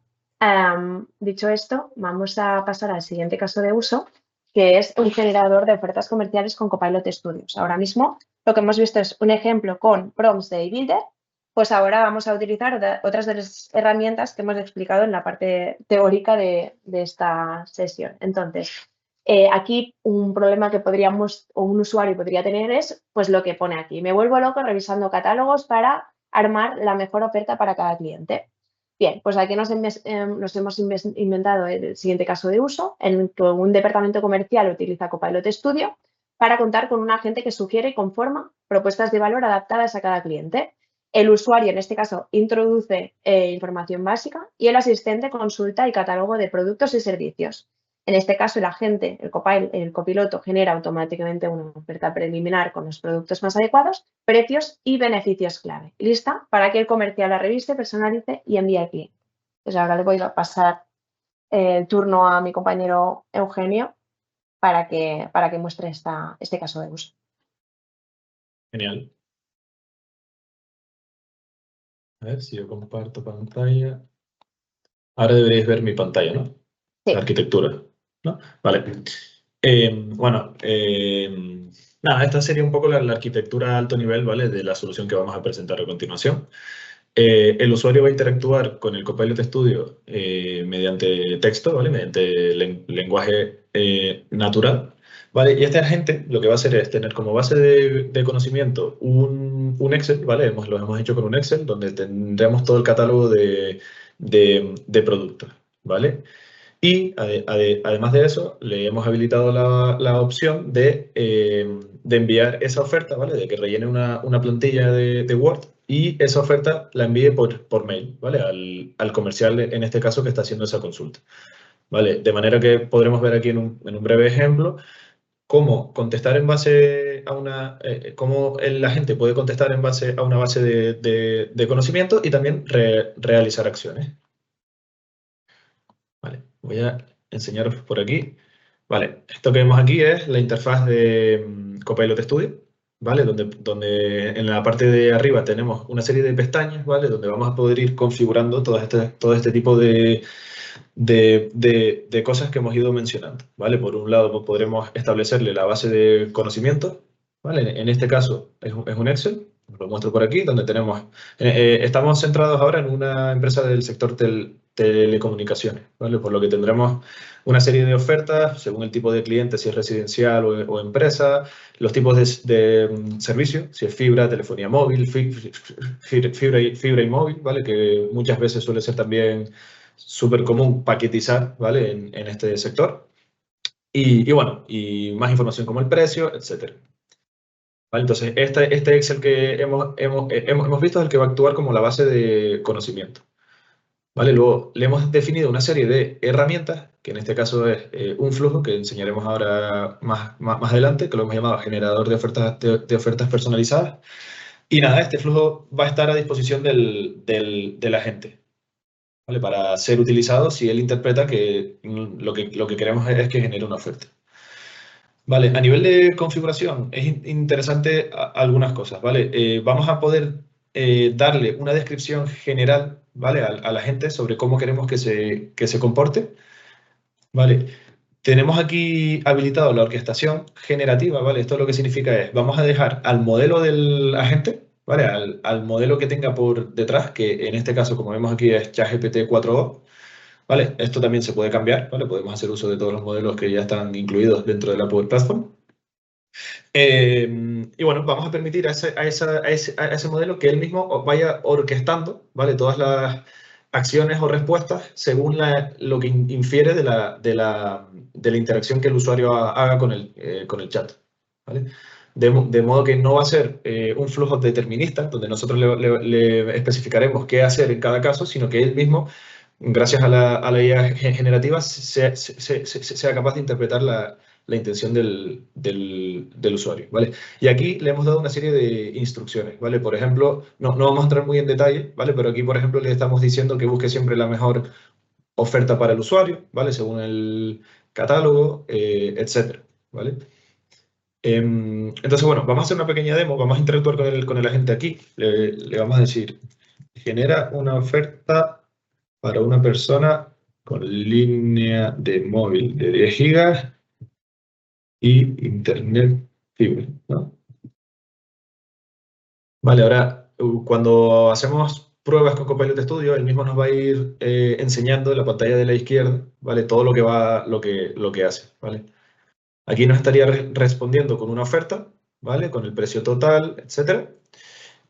Dicho esto, vamos a pasar al siguiente caso de uso, que es un generador de ofertas comerciales con Copilot Studios. Ahora mismo lo que hemos visto es un ejemplo con prompts de eBuilder, pues ahora vamos a utilizar otras de las herramientas que hemos explicado en la parte teórica de esta sesión. Entonces, aquí un problema que un usuario podría tener es pues lo que pone aquí. Me vuelvo loco revisando catálogos para armar la mejor oferta para cada cliente. Bien, pues aquí nos hemos inventado el siguiente caso de uso, en que un departamento comercial utiliza Copilot Studio para contar con un agente que sugiere y conforma propuestas de valor adaptadas a cada cliente. El usuario, en este caso, introduce información básica y el asistente consulta el catálogo de productos y servicios. En este caso, el agente, el copiloto, genera automáticamente una oferta preliminar con los productos más adecuados, precios y beneficios clave. Lista para que el comercial la revise, personalice y envíe al cliente. Entonces, ahora le voy a pasar el turno a mi compañero Eugenio para que muestre este caso de uso. Genial. A ver si yo comparto pantalla. Ahora deberéis ver mi pantalla, ¿no? Sí. La arquitectura, ¿no? Vale. Nada, esta sería un poco la arquitectura a alto nivel, ¿vale? De la solución que vamos a presentar a continuación. El usuario va a interactuar con el Copilot Studio mediante texto, ¿vale? Mediante lenguaje natural, ¿vale? Y este agente lo que va a hacer es tener como base de conocimiento un Excel, ¿vale? Lo hemos hecho con un Excel donde tendremos todo el catálogo de productos, ¿vale? Y además de eso, le hemos habilitado la opción de enviar esa oferta, ¿vale? De que rellene una plantilla de Word y esa oferta la envíe por mail, ¿vale? Al comercial, en este caso, que está haciendo esa consulta, ¿vale? De manera que podremos ver aquí en un breve ejemplo cómo contestar en base a cómo la gente puede contestar en base a una base de conocimiento y también realizar acciones. Vale, voy a enseñaros por aquí. Vale, esto que vemos aquí es la interfaz de Copilot Studio, ¿vale? Donde en la parte de arriba tenemos una serie de pestañas, ¿vale? Donde vamos a poder ir configurando todo este tipo de cosas que hemos ido mencionando, ¿vale? Por un lado, pues, podremos establecerle la base de conocimiento, ¿vale? En este caso es un Excel, os lo muestro por aquí, donde tenemos, estamos centrados ahora en una empresa del sector telecomunicaciones, ¿vale? Por lo que tendremos una serie de ofertas según el tipo de cliente, si es residencial o empresa, los tipos de servicio, si es fibra, telefonía móvil, fibra y móvil, ¿vale? Que muchas veces suele ser también súper común paquetizar, ¿vale? En este sector. Y bueno, y más información como el precio, etcétera. ¿Vale? Entonces, este Excel que hemos visto es el que va a actuar como la base de conocimiento. ¿Vale? Luego le hemos definido una serie de herramientas, que en este caso es un flujo que enseñaremos ahora más adelante, que lo hemos llamado generador de ofertas personalizadas. Y nada, este flujo va a estar a disposición del agente, ¿vale? Para ser utilizado si él interpreta que lo que queremos es que genere una oferta. Vale, a nivel de configuración es interesante algunas cosas, ¿vale? Vamos a poder darle una descripción general, ¿vale? A la gente sobre cómo queremos que se comporte, ¿vale? Tenemos aquí habilitado la orquestación generativa, ¿vale? Esto lo que significa es, vamos a dejar al modelo del agente, ¿vale? Al modelo que tenga por detrás, que en este caso, como vemos aquí, es ChatGPT 4o, ¿vale? Esto también se puede cambiar, ¿vale? Podemos hacer uso de todos los modelos que ya están incluidos dentro de la Power Platform. Y bueno, vamos a permitir a ese modelo que él mismo vaya orquestando, ¿vale? Todas las acciones o respuestas según lo que infiere de la interacción que el usuario haga con el chat, ¿vale? De modo que no va a ser un flujo determinista, donde nosotros le especificaremos qué hacer en cada caso, sino que él mismo, gracias a la IA generativa, sea capaz de interpretar la intención del usuario, ¿vale? Y aquí le hemos dado una serie de instrucciones, ¿vale? Por ejemplo, no vamos a entrar muy en detalle, ¿vale? Pero aquí, por ejemplo, le estamos diciendo que busque siempre la mejor oferta para el usuario, ¿vale? Según el catálogo, etcétera, ¿vale? Entonces, bueno, vamos a hacer una pequeña demo, vamos a interactuar con el agente aquí. Le vamos a decir, genera una oferta para una persona con línea de móvil de 10 gigas y internet fibra, ¿no? Vale, ahora cuando hacemos pruebas con Copilot Studio, él mismo nos va a ir enseñando en la pantalla de la izquierda, ¿vale? Todo lo que hace, ¿vale? Aquí nos estaría respondiendo con una oferta, ¿vale? Con el precio total, etcétera.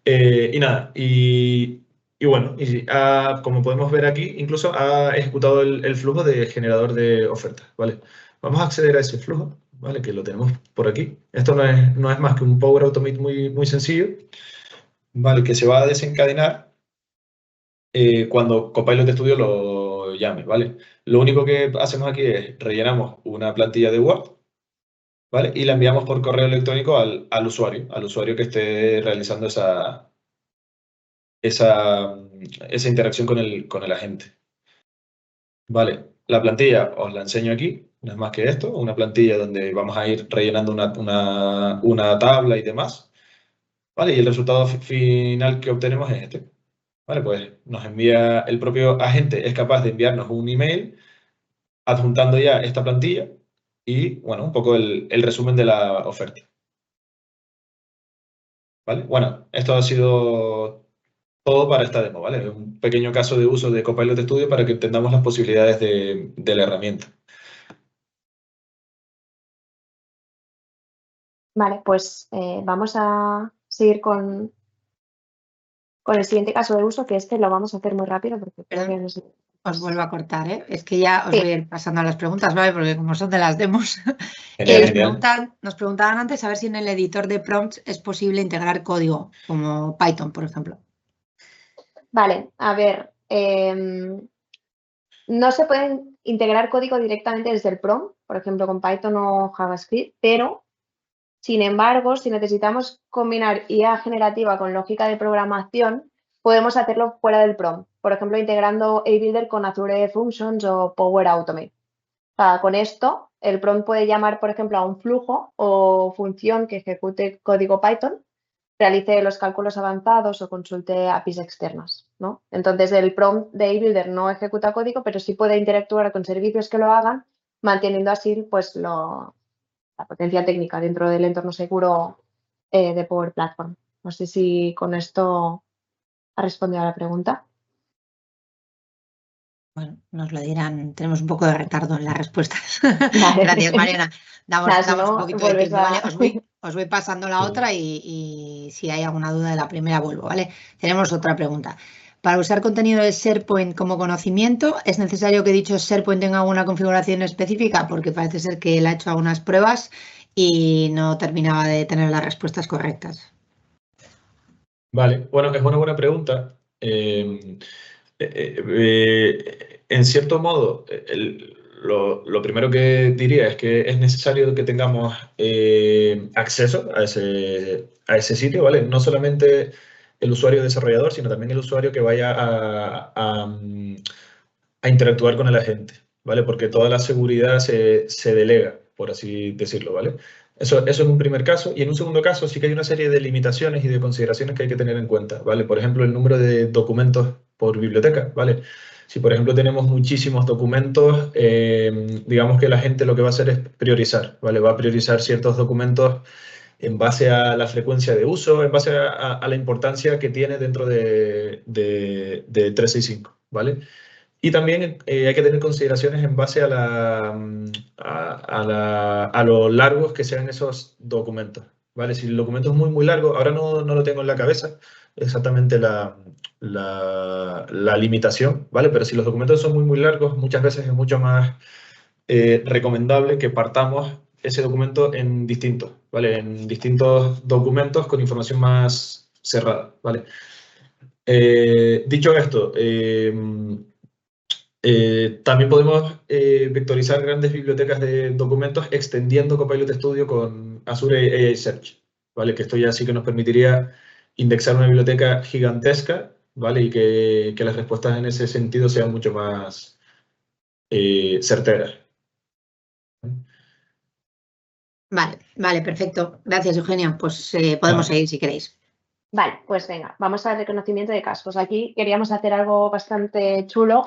Y nada, y bueno, como podemos ver aquí, incluso ha ejecutado el flujo de generador de ofertas, ¿vale? Vamos a acceder a ese flujo, ¿vale? Que lo tenemos por aquí. Esto no es más que un Power Automate muy sencillo, ¿vale? Que se va a desencadenar cuando Copilot Studio lo llame, ¿vale? Lo único que hacemos aquí es rellenamos una plantilla de Word, ¿vale? Y la enviamos por correo electrónico al usuario que esté realizando esa interacción con el agente. Vale, La plantilla os la enseño aquí, no es más que esto, una plantilla donde vamos a ir rellenando una tabla y demás, ¿vale? Y el resultado final que obtenemos es este, ¿vale? Pues nos envía, el propio agente es capaz de enviarnos un email adjuntando ya esta plantilla y, bueno, un poco el resumen de la oferta. ¿Vale? Bueno, esto ha sido todo para esta demo, ¿vale? Un pequeño caso de uso de Copilot Studio para que entendamos las posibilidades de la herramienta. Vale, pues vamos a seguir con el siguiente caso de uso, que este lo vamos a hacer muy rápido porque creo que no sé. Os vuelvo a cortar, ¿eh? Es que ya os Sí. voy a ir pasando a las preguntas, ¿vale? Porque como son de las demos, Genial. nos preguntaban antes a ver si en el editor de prompts es posible integrar código, como Python, por ejemplo. Vale, a ver, no se pueden integrar código directamente desde el prompt, por ejemplo, con Python o JavaScript, pero, sin embargo, si necesitamos combinar IA generativa con lógica de programación, podemos hacerlo fuera del prompt, por ejemplo, integrando A-Builder con Azure Functions o Power Automate. O sea, con esto, el prompt puede llamar, por ejemplo, a un flujo o función que ejecute código Python, realice los cálculos avanzados o consulte APIs externas, ¿no? Entonces, el prompt de A-Builder no ejecuta código, pero sí puede interactuar con servicios que lo hagan, manteniendo así pues, la potencia técnica dentro del entorno seguro de Power Platform. No sé si con esto ha respondido a la pregunta. Bueno, nos lo dirán, tenemos un poco de retardo en las respuestas. Vale. Gracias, Mariana. Damos si no, un poquito de vuelves tiempo, ¿vale? a... Os voy pasando la otra y si hay alguna duda de la primera vuelvo, ¿vale? Tenemos otra pregunta. Para usar contenido de SharePoint como conocimiento, ¿es necesario que dicho SharePoint tenga alguna configuración específica? Porque parece ser que él ha hecho algunas pruebas y no terminaba de tener las respuestas correctas. Vale, bueno, es una buena pregunta. En cierto modo, lo primero que diría es que es necesario que tengamos acceso a ese sitio, ¿vale? No solamente el usuario desarrollador, sino también el usuario que vaya a interactuar con el agente, ¿vale? Porque toda la seguridad se delega, por así decirlo, ¿vale? Eso en un primer caso. Y en un segundo caso sí que hay una serie de limitaciones y de consideraciones que hay que tener en cuenta, ¿vale? Por ejemplo, el número de documentos por biblioteca, ¿vale? Si, por ejemplo, tenemos muchísimos documentos, digamos que la gente lo que va a hacer es priorizar, ¿vale? Va a priorizar ciertos documentos en base a la frecuencia de uso, en base a la importancia que tiene dentro de 365, ¿vale? Y también hay que tener consideraciones en base a lo largos que sean esos documentos, ¿vale? Si el documento es muy, muy largo, ahora no lo tengo en la cabeza exactamente la limitación, ¿vale? Pero si los documentos son muy, muy largos, muchas veces es mucho más recomendable que partamos ese documento en distintos, ¿vale? En distintos documentos con información más cerrada, ¿vale? Dicho esto, también podemos vectorizar grandes bibliotecas de documentos extendiendo Copilot Studio con Azure AI Search, ¿vale? Que esto ya sí que nos permitiría indexar una biblioteca gigantesca, ¿vale? Y que las respuestas en ese sentido sean mucho más certeras. Vale, perfecto. Gracias, Eugenia. Pues podemos seguir si queréis. Vale, pues venga, vamos al reconocimiento de casos. Aquí queríamos hacer algo bastante chulo,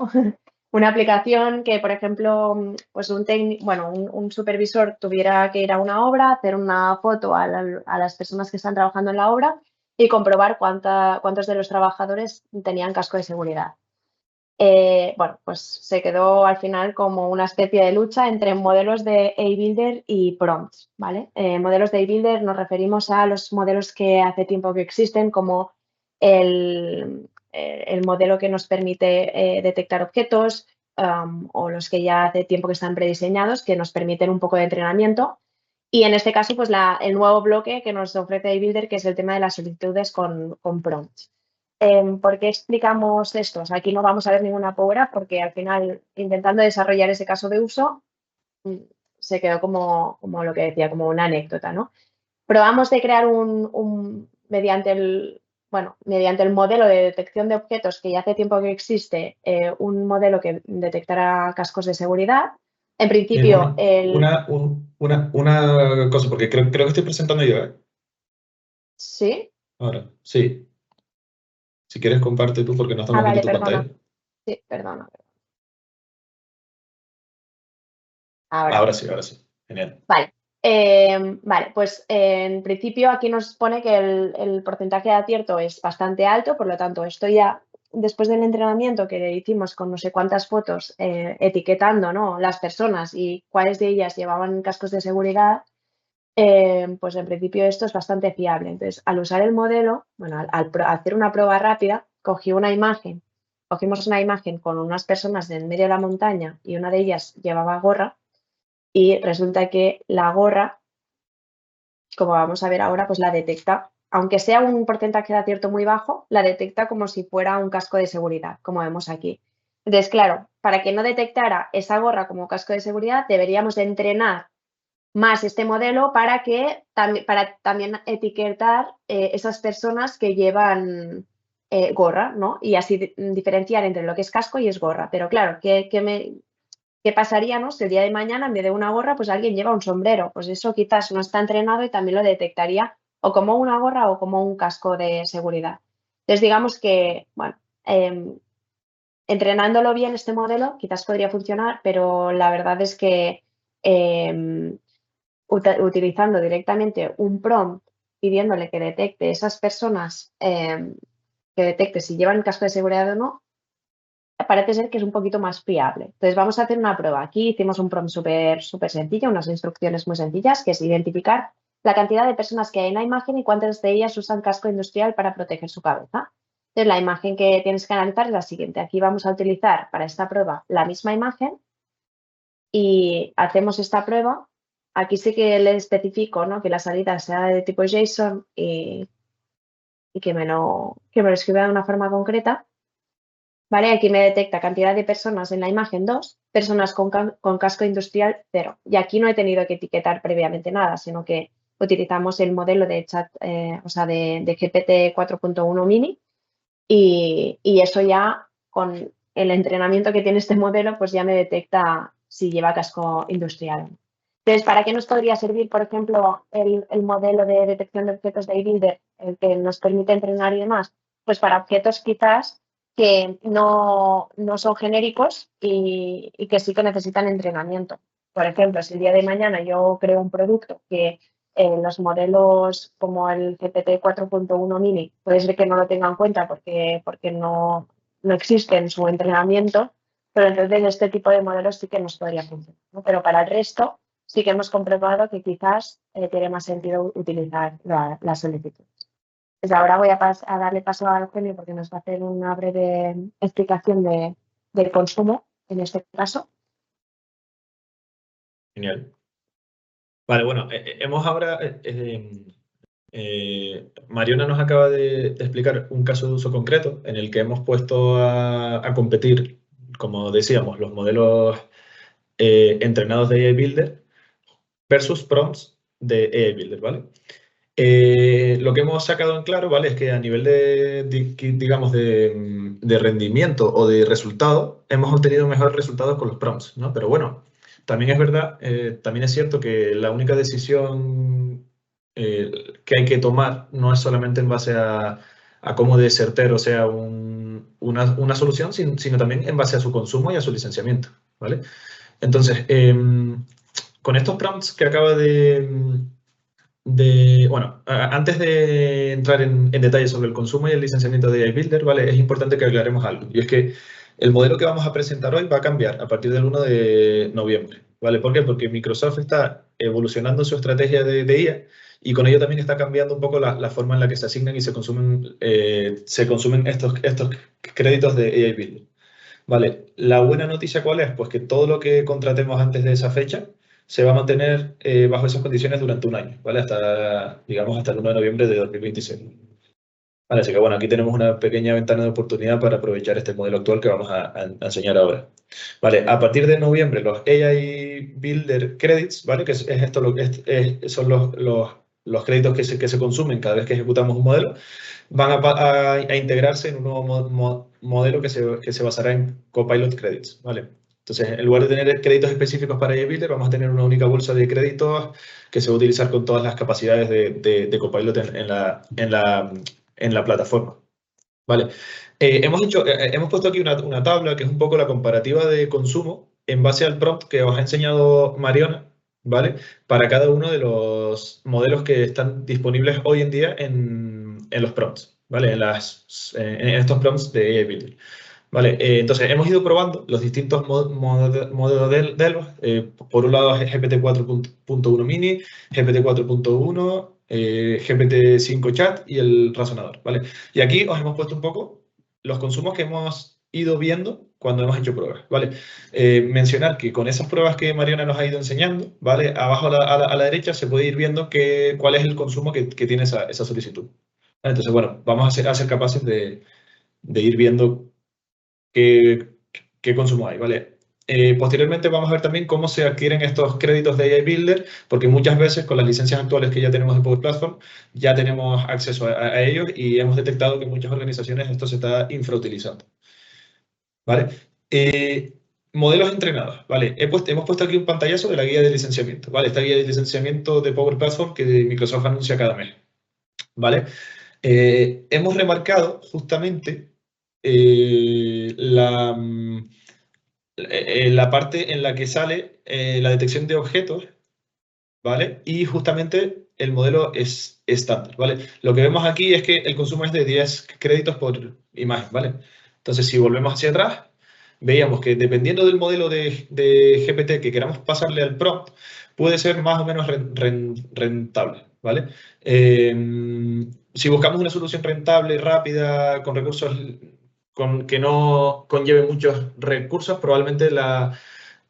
una aplicación que, por ejemplo, pues un supervisor tuviera que ir a una obra, hacer una foto a las personas que están trabajando en la obra y comprobar cuántos de los trabajadores tenían casco de seguridad. Pues se quedó al final como una especie de lucha entre modelos de A-Builder y prompts, ¿vale? Modelos de A-Builder nos referimos a los modelos que hace tiempo que existen, como el modelo que nos permite detectar objetos o los que ya hace tiempo que están prediseñados, que nos permiten un poco de entrenamiento. Y en este caso, pues el nuevo bloque que nos ofrece A-Builder, que es el tema de las solicitudes con prompts. ¿Por qué explicamos esto? O sea, aquí no vamos a ver ninguna power up porque al final, intentando desarrollar ese caso de uso, se quedó como lo que decía, como una anécdota, ¿no? Probamos de crear mediante bueno, mediante el modelo de detección de objetos, que ya hace tiempo que existe, un modelo que detectará cascos de seguridad. En principio, una cosa, porque creo que estoy presentando yo, ¿eh? ¿Sí? Ahora, sí. Si quieres, comparte tú, porque no estamos viendo Vale, tu perdona. pantalla. Sí, perdona. Ahora sí, ahora sí. Genial. Vale. Vale, pues en principio aquí nos pone que el porcentaje de acierto es bastante alto, por lo tanto, esto ya después del entrenamiento que hicimos con no sé cuántas fotos etiquetando, ¿no?, las personas y cuáles de ellas llevaban cascos de seguridad, pues en principio esto es bastante fiable. Entonces, al usar el modelo, bueno, al hacer una prueba rápida, cogimos una imagen con unas personas en medio de la montaña y una de ellas llevaba gorra. Y resulta que la gorra, como vamos a ver ahora, pues la detecta, aunque sea un porcentaje de acierto muy bajo, la detecta como si fuera un casco de seguridad, como vemos aquí. Entonces, claro, para que no detectara esa gorra como casco de seguridad, deberíamos de entrenar más este modelo para también etiquetar esas personas que llevan gorra, ¿no? Y así diferenciar entre lo que es casco y es gorra. Pero claro, ¿qué pasaría, no? Si el día de mañana, en vez de una gorra, pues alguien lleva un sombrero? Pues eso quizás no está entrenado y también lo detectaría o como una gorra o como un casco de seguridad. Entonces, digamos que, bueno, entrenándolo bien este modelo quizás podría funcionar, pero la verdad es que utilizando directamente un prompt pidiéndole que detecte esas personas, que detecte si llevan casco de seguridad o no, parece ser que es un poquito más fiable. Entonces vamos a hacer una prueba. Aquí hicimos un prompt súper sencillo, unas instrucciones muy sencillas, que es identificar la cantidad de personas que hay en la imagen y cuántas de ellas usan casco industrial para proteger su cabeza. Entonces la imagen que tienes que analizar es la siguiente. Aquí vamos a utilizar para esta prueba la misma imagen y hacemos esta prueba. Aquí sí que le especifico, ¿no?, que la salida sea de tipo JSON y que me lo escriba de una forma concreta. Vale, aquí me detecta cantidad de personas en la imagen 2, personas con casco industrial 0. Y aquí no he tenido que etiquetar previamente nada, sino que utilizamos el modelo de chat, o sea, de GPT 4.1 mini y eso ya con el entrenamiento que tiene este modelo, pues ya me detecta si lleva casco industrial. Entonces, ¿para qué nos podría servir, por ejemplo, el modelo de detección de objetos de eBuilder, el que nos permite entrenar y demás? Pues para objetos quizás que no son genéricos y que sí que necesitan entrenamiento. Por ejemplo, si el día de mañana yo creo un producto que los modelos como el GPT 4.1 mini puede ser que no lo tengan en cuenta porque no existe en su entrenamiento, pero entonces este tipo de modelos sí que nos podría funcionar, ¿no? Pero para el resto sí que hemos comprobado que quizás tiene más sentido utilizar la solicitud. Pues ahora voy a darle paso a Eugenio porque nos va a hacer una breve explicación del consumo en este caso. Genial. Vale, bueno, hemos ahora... Mariona nos acaba de explicar un caso de uso concreto en el que hemos puesto a competir, como decíamos, los modelos entrenados de AI Builder versus prompts de AI Builder, ¿vale? Lo que hemos sacado en claro, ¿vale?, es que a nivel digamos, de rendimiento o de resultado, hemos obtenido mejores resultados con los prompts, ¿no? Pero bueno, también es verdad, también es cierto que la única decisión que hay que tomar no es solamente en base a cómo de certero sea una solución, sino también en base a su consumo y a su licenciamiento, ¿vale? Entonces, con estos prompts que acaba bueno, antes de entrar en detalle sobre el consumo y el licenciamiento de AI Builder, ¿vale?, es importante que aclaremos algo. Y es que el modelo que vamos a presentar hoy va a cambiar a partir del 1 de noviembre, ¿vale? ¿Por qué? Porque Microsoft está evolucionando su estrategia de IA y con ello también está cambiando un poco la forma en la que se asignan y se consumen estos créditos de AI Builder, ¿vale? La buena noticia, ¿cuál es? Pues que todo lo que contratemos antes de esa fecha se va a mantener bajo esas condiciones durante un año, ¿vale? Hasta, digamos, hasta el 1 de noviembre de 2026. Vale, así que bueno, aquí tenemos una pequeña ventana de oportunidad para aprovechar este modelo actual que vamos a enseñar ahora. Vale, a partir de noviembre los AI Builder Credits, ¿vale?, que es esto son los créditos que se consumen cada vez que ejecutamos un modelo van a integrarse en un nuevo modelo que se basará en Copilot Credits, ¿vale? Entonces, en lugar de tener créditos específicos para AI Builder, vamos a tener una única bolsa de créditos que se va a utilizar con todas las capacidades de Copilot en la plataforma, ¿vale? Hemos puesto aquí una tabla que es un poco la comparativa de consumo en base al prompt que os ha enseñado Mariona, ¿vale? Para cada uno de los modelos que están disponibles hoy en día en los prompts, ¿vale? En estos prompts de AI Builder. Vale, entonces hemos ido probando los distintos modelos. Por un lado, GPT 4.1 Mini, GPT 4.1, GPT-5 Chat y el razonador, ¿vale? Y aquí os hemos puesto un poco los consumos que hemos ido viendo cuando hemos hecho pruebas, ¿vale? Mencionar que con esas pruebas que Mariona nos ha ido enseñando, ¿vale? Abajo a la derecha se puede ir viendo cuál es el consumo que tiene esa solicitud. ¿Vale? Entonces, bueno, vamos a ser capaces de ir viendo qué consumo hay, ¿vale? Posteriormente vamos a ver también cómo se adquieren estos créditos de AI Builder, porque muchas veces con las licencias actuales que ya tenemos en Power Platform, ya tenemos acceso a ellos y hemos detectado que en muchas organizaciones esto se está infrautilizando, ¿vale? Modelos entrenados, ¿vale? Hemos puesto aquí un pantallazo de la guía de licenciamiento, ¿vale? Esta guía de licenciamiento de Power Platform que Microsoft anuncia cada mes, ¿vale? Hemos remarcado justamente la parte en la que sale la detección de objetos, ¿vale? Y justamente el modelo es estándar, ¿vale? Lo que vemos aquí es que el consumo es de 10 créditos por imagen, ¿vale? Entonces, si volvemos hacia atrás, veíamos que dependiendo del modelo de GPT que queramos pasarle al prompt, puede ser más o menos rentable, ¿vale? Si buscamos una solución rentable, rápida, con recursos que no conlleve muchos recursos, probablemente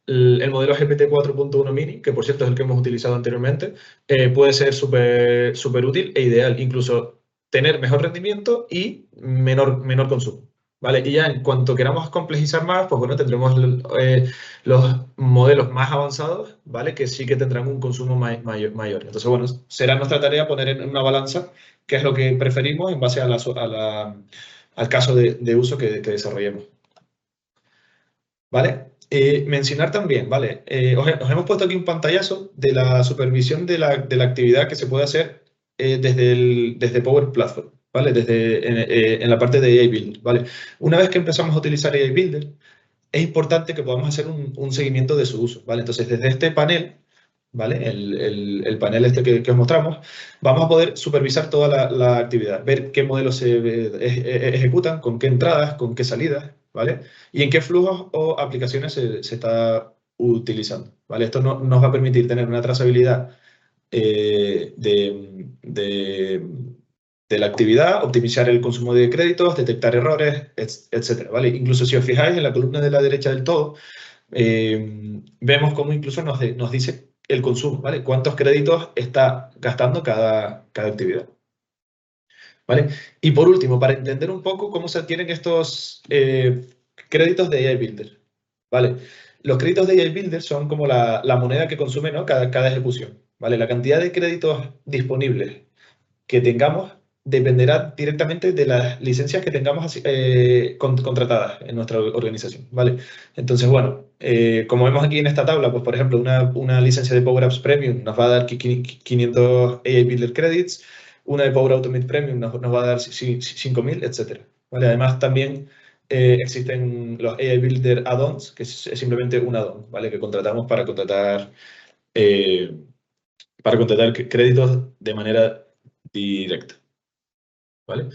el modelo GPT 4.1 Mini, que por cierto es el que hemos utilizado anteriormente, puede ser súper útil e ideal, incluso tener mejor rendimiento y menor consumo, ¿vale? Y ya en cuanto queramos complejizar más, pues bueno, tendremos los modelos más avanzados, ¿vale? Que sí que tendrán un consumo mayor. Entonces, bueno, será nuestra tarea poner en una balanza qué es lo que preferimos en base al caso de uso que desarrollemos, ¿vale? Mencionar también, ¿vale? Os hemos puesto aquí un pantallazo de la supervisión de la actividad que se puede hacer desde Power Platform, ¿vale? En la parte de AI Builder, ¿vale? Una vez que empezamos a utilizar AI Builder, es importante que podamos hacer un seguimiento de su uso, ¿vale? Entonces, desde este panel, ¿vale? El panel este que os mostramos, vamos a poder supervisar toda la actividad, ver qué modelos se ejecutan, con qué entradas, con qué salidas, ¿vale? Y en qué flujos o aplicaciones se está utilizando, ¿vale? Esto nos va a permitir tener una trazabilidad de la actividad, optimizar el consumo de créditos, detectar errores, etcétera, ¿vale? Incluso si os fijáis en la columna de la derecha del todo, vemos cómo incluso nos dice el consumo, ¿vale? Cuántos créditos está gastando cada actividad, ¿vale? Y por último, para entender un poco cómo se adquieren estos créditos de AI Builder, ¿vale? Los créditos de AI Builder son como la moneda que consume, ¿no? cada ejecución, ¿vale? La cantidad de créditos disponibles que tengamos dependerá directamente de las licencias que tengamos contratadas en nuestra organización, ¿vale? Entonces, bueno, como vemos aquí en esta tabla, pues por ejemplo, una licencia de Power Apps Premium nos va a dar 500 AI Builder Credits, una de Power Automate Premium nos va a dar 5.000, etc. ¿Vale? Además, también existen los AI Builder Add-ons, que es simplemente un add-on, ¿vale? Que contratamos para contratar créditos de manera directa, ¿vale?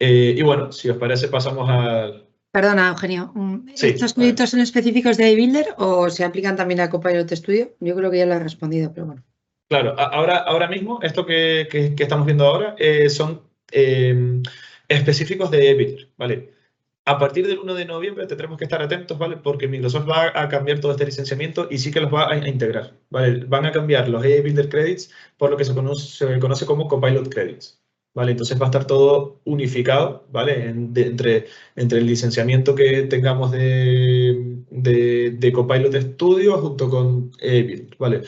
Y bueno, si os parece, pasamos al... Perdona, Eugenio. Sí, ¿Estos créditos son específicos de AI Builder o se aplican también a Copilot Studio? Yo creo que ya lo he respondido, pero bueno. Claro, ahora mismo, esto que estamos viendo ahora son específicos de AI Builder, ¿vale? A partir del 1 de noviembre tendremos que estar atentos, ¿vale? Porque Microsoft va a cambiar todo este licenciamiento y sí que los va a integrar, ¿vale? Van a cambiar los AI Builder Credits por lo que se conoce como Copilot Credits, ¿vale? Entonces va a estar todo unificado, ¿vale? Entre el licenciamiento que tengamos de Copilot Studio junto con AI Builder, ¿vale?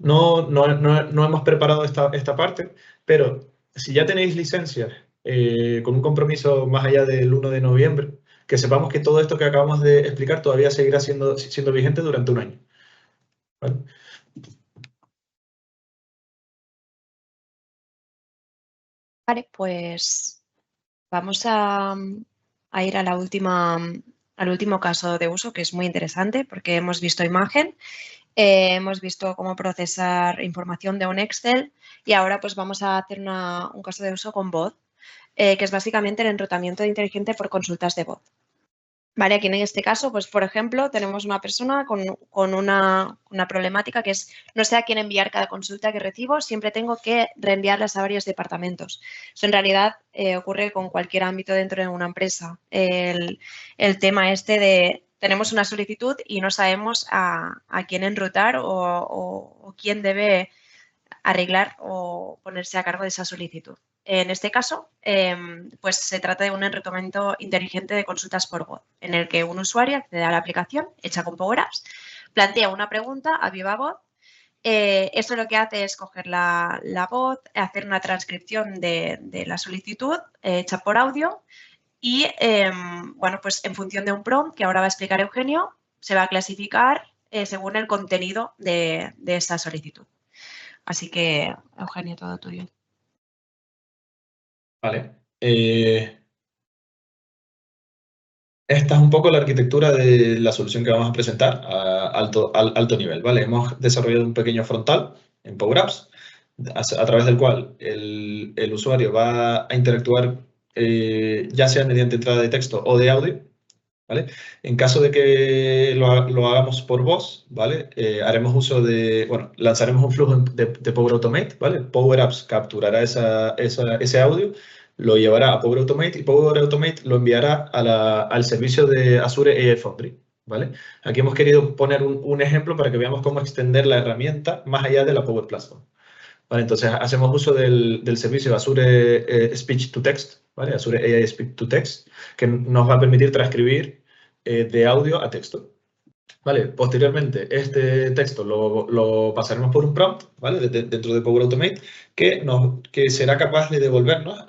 no hemos preparado esta parte, pero si ya tenéis licencias con un compromiso más allá del 1 de noviembre, que sepamos que todo esto que acabamos de explicar todavía seguirá siendo vigente durante un año. ¿Vale? Vale, pues vamos a ir a al último caso de uso, que es muy interesante porque hemos visto imagen, hemos visto cómo procesar información de un Excel y ahora pues vamos a hacer un caso de uso con voz, que es básicamente el enrutamiento inteligente por consultas de voz. Vale, aquí en este caso, pues por ejemplo, tenemos una persona con una problemática que es no sé a quién enviar cada consulta que recibo, siempre tengo que reenviarlas a varios departamentos. Eso en realidad ocurre con cualquier ámbito dentro de una empresa. El tema este de tenemos una solicitud y no sabemos a quién enrutar o quién debe arreglar o ponerse a cargo de esa solicitud. En este caso, pues se trata de un enrutamiento inteligente de consultas por voz, en el que un usuario accede a la aplicación hecha con Power Apps, plantea una pregunta a viva voz. Esto lo que hace es coger la voz, hacer una transcripción de la solicitud hecha por audio y, bueno, pues en función de un prompt que ahora va a explicar Eugenio, se va a clasificar según el contenido de esa solicitud. Así que, Eugenio, todo tuyo. Vale. Esta es un poco la arquitectura de la solución que vamos a presentar a alto nivel, ¿vale? Hemos desarrollado un pequeño frontal en Power Apps, a través del cual el usuario va a interactuar ya sea mediante entrada de texto o de audio, ¿vale? En caso de que lo hagamos por voz, ¿vale? Haremos uso de, bueno, lanzaremos un flujo de Power Automate, ¿vale? Power Apps capturará ese audio, lo llevará a Power Automate y Power Automate lo enviará al servicio de Azure AI Foundry, ¿vale? Aquí hemos querido poner un ejemplo para que veamos cómo extender la herramienta más allá de la Power Platform. Vale, entonces hacemos uso del servicio Azure Speech to Text, ¿vale? Azure AI Speech to Text, que nos va a permitir transcribir de audio a texto. Vale, posteriormente este texto lo pasaremos por un prompt, ¿vale? Dentro de Power Automate, que será capaz de devolvernos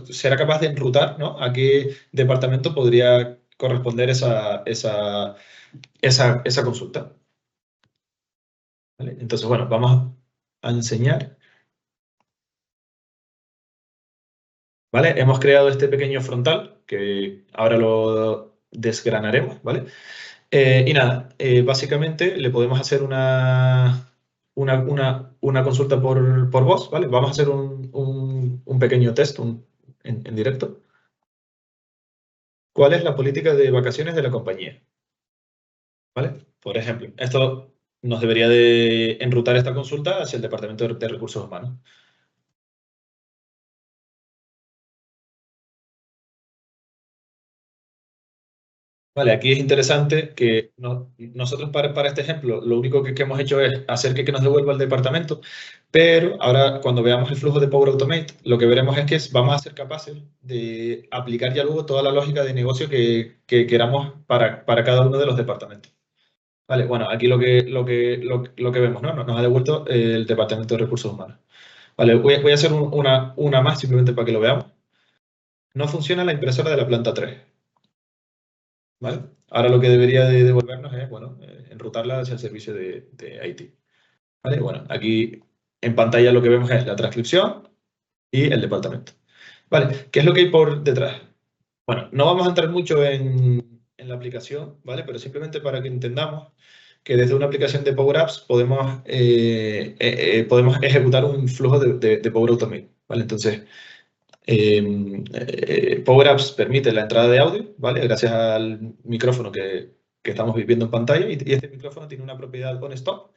será capaz de enrutar, ¿no? A qué departamento podría corresponder esa consulta. ¿Vale? Entonces, bueno, vamos a enseñar. ¿Vale? Hemos creado este pequeño frontal que ahora lo desgranaremos, ¿vale? Y nada, básicamente le podemos hacer una consulta por voz, ¿vale? Vamos a hacer un pequeño test en directo. ¿Cuál es la política de vacaciones de la compañía? ¿Vale? Por ejemplo, esto nos debería de enrutar esta consulta hacia el Departamento de Recursos Humanos. Vale, aquí es interesante que nosotros para este ejemplo lo único que hemos hecho es hacer que nos devuelva el departamento, pero ahora cuando veamos el flujo de Power Automate, lo que veremos es que vamos a ser capaces de aplicar ya luego toda la lógica de negocio que queramos para cada uno de los departamentos. Vale, bueno, aquí lo que vemos, ¿no? Nos ha devuelto el Departamento de Recursos Humanos. Vale, voy a hacer una más simplemente para que lo veamos. No funciona la impresora de la planta 3. ¿Vale? Ahora lo que debería de devolvernos es, bueno, enrutarla hacia el servicio de IT. ¿Vale? Bueno, aquí en pantalla lo que vemos es la transcripción y el departamento. ¿Vale? ¿Qué es lo que hay por detrás? Bueno, no vamos a entrar mucho en la aplicación, ¿vale? Pero simplemente para que entendamos que desde una aplicación de Power Apps podemos ejecutar un flujo de Power Automate, ¿vale? Entonces, Power Apps permite la entrada de audio, ¿vale? Gracias al micrófono que estamos viendo en pantalla, y este micrófono tiene una propiedad on-stop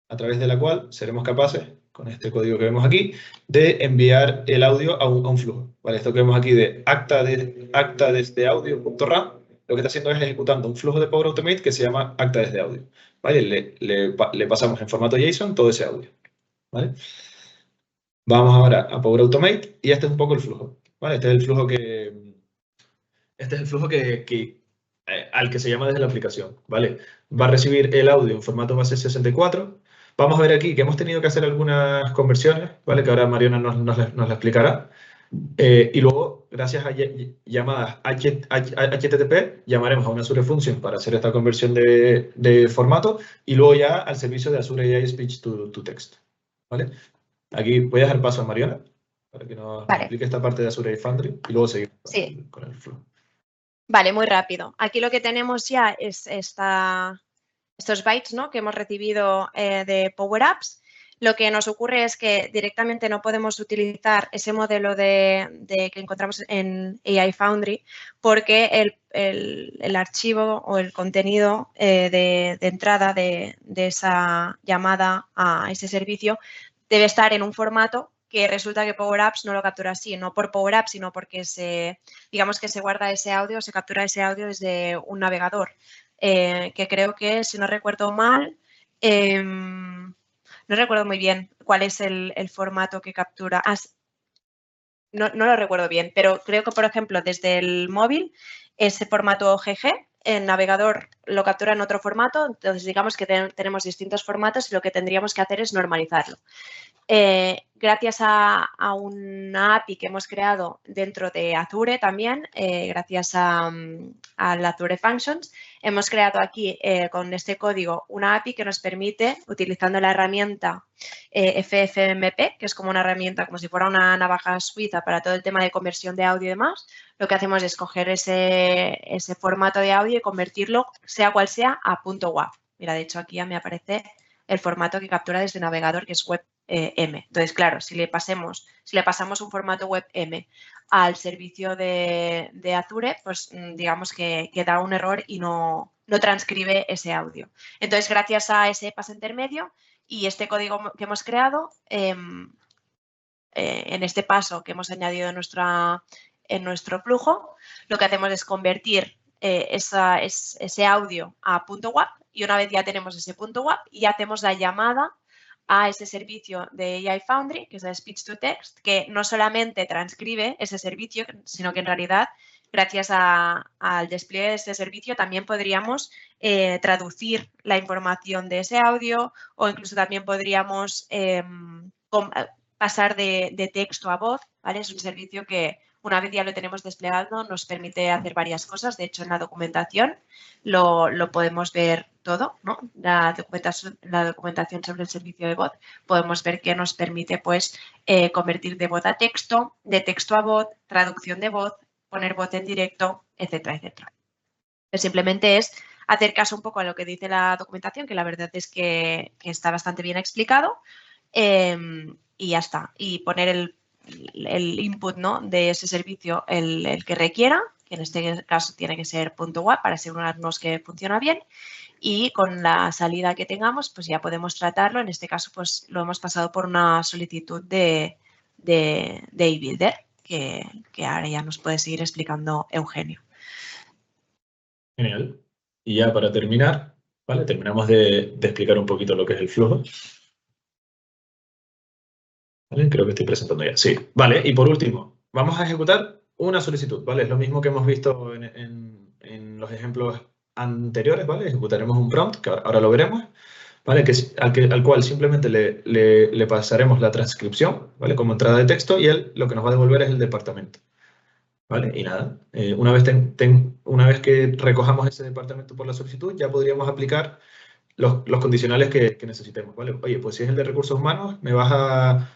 a través de la cual seremos capaces, con este código que vemos aquí, de enviar el audio a un flujo, ¿vale? Esto que vemos aquí de acta desde audio.ram, lo que está haciendo es ejecutando un flujo de Power Automate que se llama acta desde audio, ¿vale? Le pasamos en formato JSON todo ese audio, ¿vale? Vamos ahora a Power Automate y este es un poco el flujo, ¿vale? Este es el flujo al que se llama desde la aplicación, ¿vale? Va a recibir el audio en formato base 64, Vamos a ver aquí que hemos tenido que hacer algunas conversiones, ¿vale? Que ahora Mariona nos la explicará. Y luego, gracias a llamadas HTTP, llamaremos a una Azure Function para hacer esta conversión de formato y luego ya al servicio de Azure AI Speech to Text, ¿vale? Aquí voy a dejar paso a Mariona para que nos explique esta parte de Azure AI Foundry y luego seguimos con el flow. Vale, muy rápido. Aquí lo que tenemos ya es estos bytes, ¿no?, que hemos recibido de Power Apps. Lo que nos ocurre es que directamente no podemos utilizar ese modelo que encontramos en AI Foundry porque el archivo o el contenido de entrada de esa llamada a ese servicio debe estar en un formato que resulta que Power Apps no lo captura así, no por Power Apps, sino porque digamos que se guarda ese audio, se captura ese audio desde un navegador, que creo que, si no recuerdo mal, no recuerdo muy bien cuál es el formato que captura. No lo recuerdo bien, pero creo que, por ejemplo, desde el móvil, ese formato OGG, el navegador lo captura en otro formato, entonces digamos que tenemos distintos formatos y lo que tendríamos que hacer es normalizarlo. Gracias a una API que hemos creado dentro de Azure también, gracias al Azure Functions, hemos creado aquí con este código una API que nos permite, utilizando la herramienta FFmpeg, que es como una herramienta, como si fuera una navaja suiza para todo el tema de conversión de audio y demás, lo que hacemos es coger ese formato de audio y convertirlo, sea cual sea, a .wav. Mira, de hecho aquí ya me aparece el formato que captura desde navegador, que es WebM. Entonces, claro, si le pasamos un formato WebM al servicio de Azure, pues digamos que da un error y no transcribe ese audio. Entonces, gracias a ese paso intermedio y este código que hemos creado, en este paso que hemos añadido en nuestro flujo, lo que hacemos es convertir ese audio a .wav y una vez ya tenemos ese .wav y hacemos la llamada a ese servicio de AI Foundry, que es el Speech to Text, que no solamente transcribe ese servicio, sino que en realidad, gracias al despliegue de ese servicio, también podríamos traducir la información de ese audio o incluso también podríamos pasar de texto a voz, ¿vale? Es un servicio que una vez ya lo tenemos desplegado nos permite hacer varias cosas. De hecho, en la documentación lo podemos ver todo, ¿no? La documentación sobre el servicio de voz, podemos ver que nos permite pues convertir de voz a texto, de texto a voz, traducción de voz, poner voz en directo, etcétera, etcétera. Pero simplemente es hacer caso un poco a lo que dice la documentación, que la verdad es que está bastante bien explicado, y ya está. Y poner el input, ¿no?, de ese servicio, el que requiera, que en este caso tiene que ser .wav para asegurarnos que funciona bien, y con la salida que tengamos pues ya podemos tratarlo. En este caso pues lo hemos pasado por una solicitud de eBuilder, que ahora ya nos puede seguir explicando Eugenio. Genial. Y ya para terminar, ¿vale? Terminamos de explicar un poquito lo que es el flujo. ¿Vale? Creo que estoy presentando ya. Sí. Vale, y por último, vamos a ejecutar una solicitud, ¿vale? Es lo mismo que hemos visto en los ejemplos anteriores, ¿vale? Ejecutaremos un prompt, que ahora lo veremos, ¿vale? Al cual simplemente le pasaremos la transcripción, ¿vale? Como entrada de texto, y él lo que nos va a devolver es el departamento, ¿vale? Y nada, una vez que recojamos ese departamento por la solicitud, ya podríamos aplicar los condicionales que necesitemos, ¿vale? Oye, pues si es el de recursos humanos, me vas a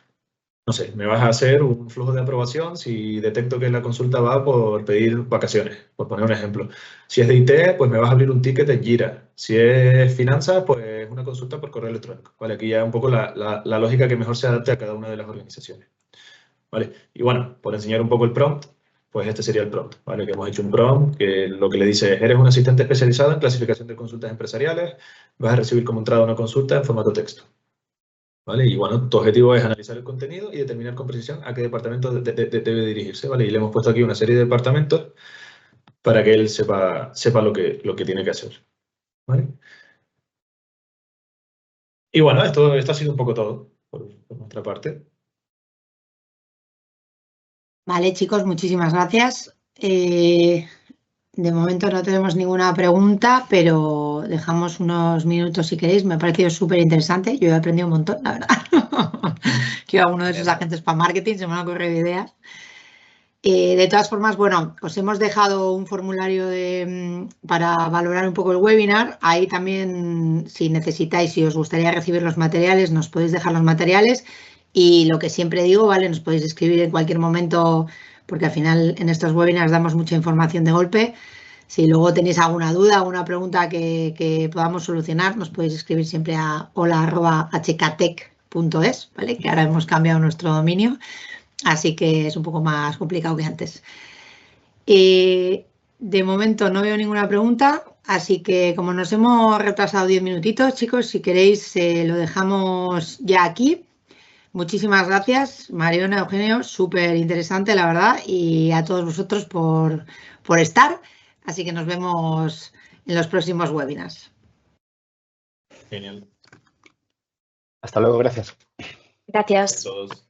hacer un flujo de aprobación si detecto que la consulta va por pedir vacaciones, por poner un ejemplo. Si es de IT, pues me vas a abrir un ticket en Jira. Si es finanzas, pues una consulta por correo electrónico. Vale, aquí ya un poco la lógica que mejor se adapte a cada una de las organizaciones. Vale, y bueno, por enseñar un poco el prompt, pues este sería el prompt, ¿vale? Que hemos hecho un prompt que lo que le dice es: eres un asistente especializado en clasificación de consultas empresariales, vas a recibir como entrada una consulta en formato texto. ¿Vale? Y bueno, tu objetivo es analizar el contenido y determinar con precisión a qué departamento debe dirigirse, ¿vale? Y le hemos puesto aquí una serie de departamentos para que él sepa lo que tiene que hacer, ¿vale? Y bueno, esto ha sido un poco todo por nuestra parte. Vale, chicos, muchísimas gracias. De momento no tenemos ninguna pregunta, pero pero dejamos unos minutos si queréis. Me ha parecido súper interesante. Yo he aprendido un montón, la verdad. Que iba uno de esos agentes para marketing, se me han ocurrido ideas. De todas formas, bueno, os hemos dejado un formulario para valorar un poco el webinar. Ahí también, si necesitáis, si os gustaría recibir los materiales, nos podéis dejar los materiales. Y lo que siempre digo, ¿vale? Nos podéis escribir en cualquier momento, porque al final en estos webinars damos mucha información de golpe. Si luego tenéis alguna duda, alguna pregunta que podamos solucionar, nos podéis escribir siempre a hola@hktech.es, ¿vale? Que ahora hemos cambiado nuestro dominio. Así que es un poco más complicado que antes. De momento no veo ninguna pregunta, así que como nos hemos retrasado 10 minutitos, chicos, si queréis lo dejamos ya aquí. Muchísimas gracias, Mariona, Eugenio, súper interesante, la verdad, y a todos vosotros por estar. Así que nos vemos en los próximos webinars. Genial. Hasta luego, gracias. Gracias. A todos.